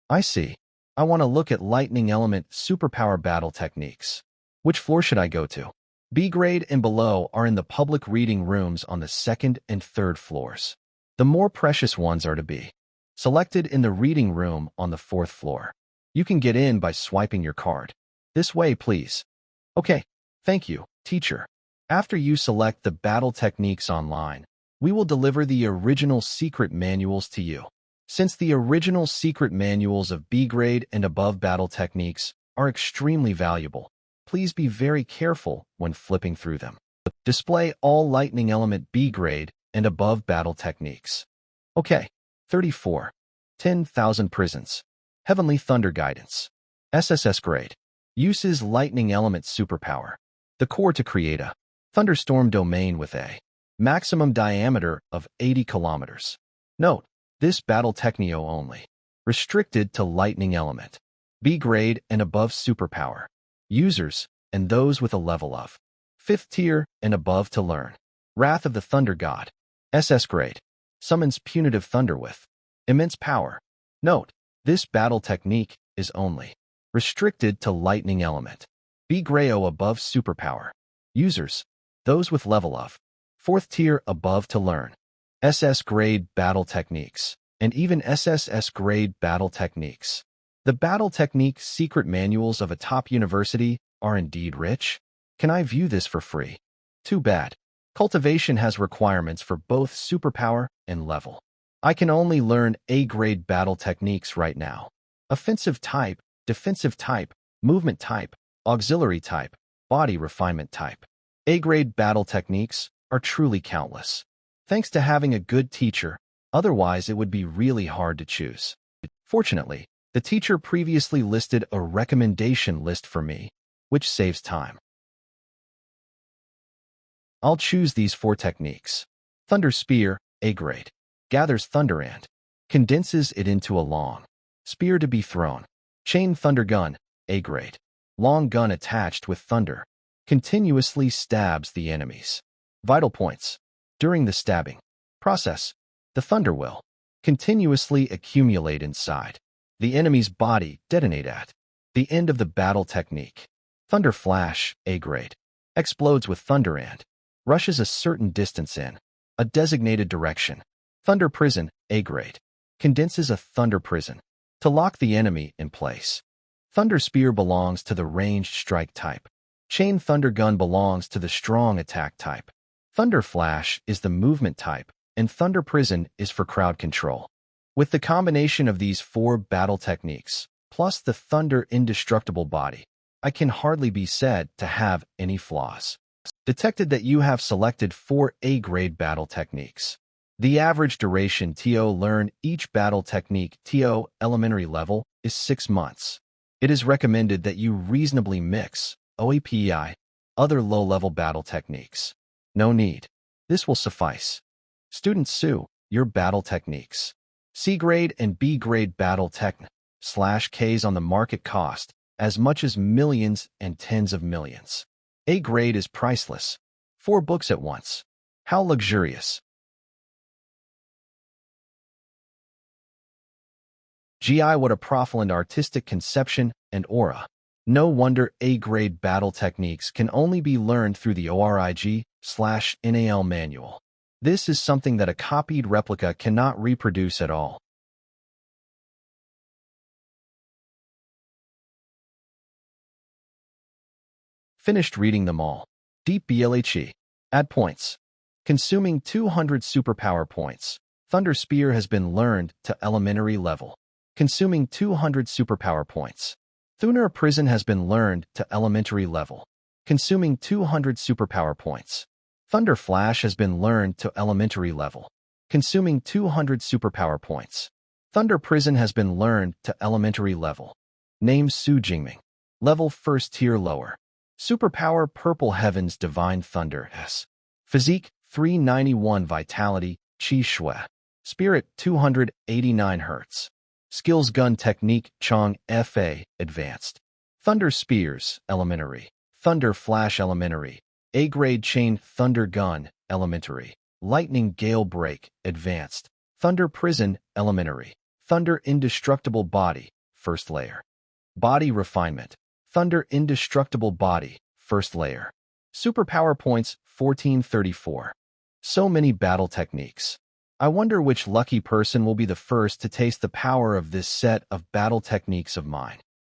I see. I want to look at lightning element superpower battle techniques. Which floor should I go to? B grade and below are in the public reading rooms on the 2nd and 3rd floors. The more precious ones are to be selected in the reading room on the 4th floor. You can get in by swiping your card. This way, please. Okay, thank you, teacher. After you select the battle techniques online, we will deliver the original secret manuals to you. Since the original secret manuals of B-grade and above battle techniques are extremely valuable, please be very careful when flipping through them. Display all lightning element B-grade and above battle techniques. Okay, 34. 10,000 prisons. Heavenly Thunder Guidance. SSS grade. Uses lightning element superpower. The core to create a thunderstorm domain with a maximum diameter of 80 kilometers. Note, this battle technio only. Restricted to lightning element. B grade and above superpower. Users and those with a level of 5th tier and above to learn. Wrath of the Thunder God. SS grade. Summons punitive thunder with immense power. Note, this battle technique is only restricted to lightning element. B Grayo above superpower. Users, those with level of 4th tier above to learn SS grade battle techniques, and even SSS grade battle techniques. The battle technique secret manuals of a top university are indeed rich. Can I view this for free? Too bad. Cultivation has requirements for both superpower and level. I can only learn A-grade battle techniques right now. Offensive type, defensive type, movement type, auxiliary type, body refinement type. A-grade battle techniques are truly countless. Thanks to having a good teacher, otherwise it would be really hard to choose. Fortunately, the teacher previously listed a recommendation list for me, which saves time. I'll choose these 4 techniques. Thunder Spear, A-grade. Gathers thunder and condenses it into a long spear to be thrown. Chain Thunder Gun, A-grade. Long gun attached with thunder. Continuously stabs the enemies. Vital points. During the stabbing process, the thunder will continuously accumulate inside the enemy's body, detonate at the end of the battle technique. Thunder Flash, A-grade. Explodes with thunder and rushes a certain distance in a designated direction. Thunder Prison, A-grade. Condenses a thunder prison to lock the enemy in place. Thunder Spear belongs to the ranged strike type. Chain Thunder Gun belongs to the strong attack type. Thunder Flash is the movement type, and Thunder Prison is for crowd control. With the combination of these 4 battle techniques, plus the Thunder Indestructible Body, I can hardly be said to have any flaws. Detected that you have selected 4 A-grade battle techniques. The average duration to learn each battle technique to elementary level is 6 months. It is recommended that you reasonably mix OAPI, other low-level battle techniques. No need. This will suffice. Students sue your battle techniques. C-grade and B-grade battle /Ks on the market cost as much as millions and tens of millions. A-grade is priceless. 4 books at once. How luxurious. GI, what a profound artistic conception and aura. No wonder A-grade battle techniques can only be learned through the ORIG/NAL manual. This is something that a copied replica cannot reproduce at all. Finished reading them all. Deep BLHE. Add points. Consuming 200 superpower points. Thunder Spear has been learned to elementary level. Consuming 200 superpower points. Thunder Prison has been learned to elementary level. Consuming 200 superpower points. Thunder Flash has been learned to elementary level. Consuming 200 superpower points. Thunder Prison has been learned to elementary level. Name Su Jingming. Level 1st tier lower. Superpower Purple Heavens Divine Thunder S. Physique 391 Vitality Qi Shui. Spirit 289 Hz. Skills Gun Technique Chong FA Advanced. Thunder Spears Elementary. Thunder Flash Elementary. A-grade Chain Thunder Gun Elementary. Lightning Gale Break Advanced. Thunder Prison Elementary. Thunder Indestructible Body First Layer. Body Refinement. Thunder Indestructible Body First Layer. Superpower Points 1434. So many battle techniques. I wonder which lucky person will be the first to taste the power of this set of battle techniques of mine.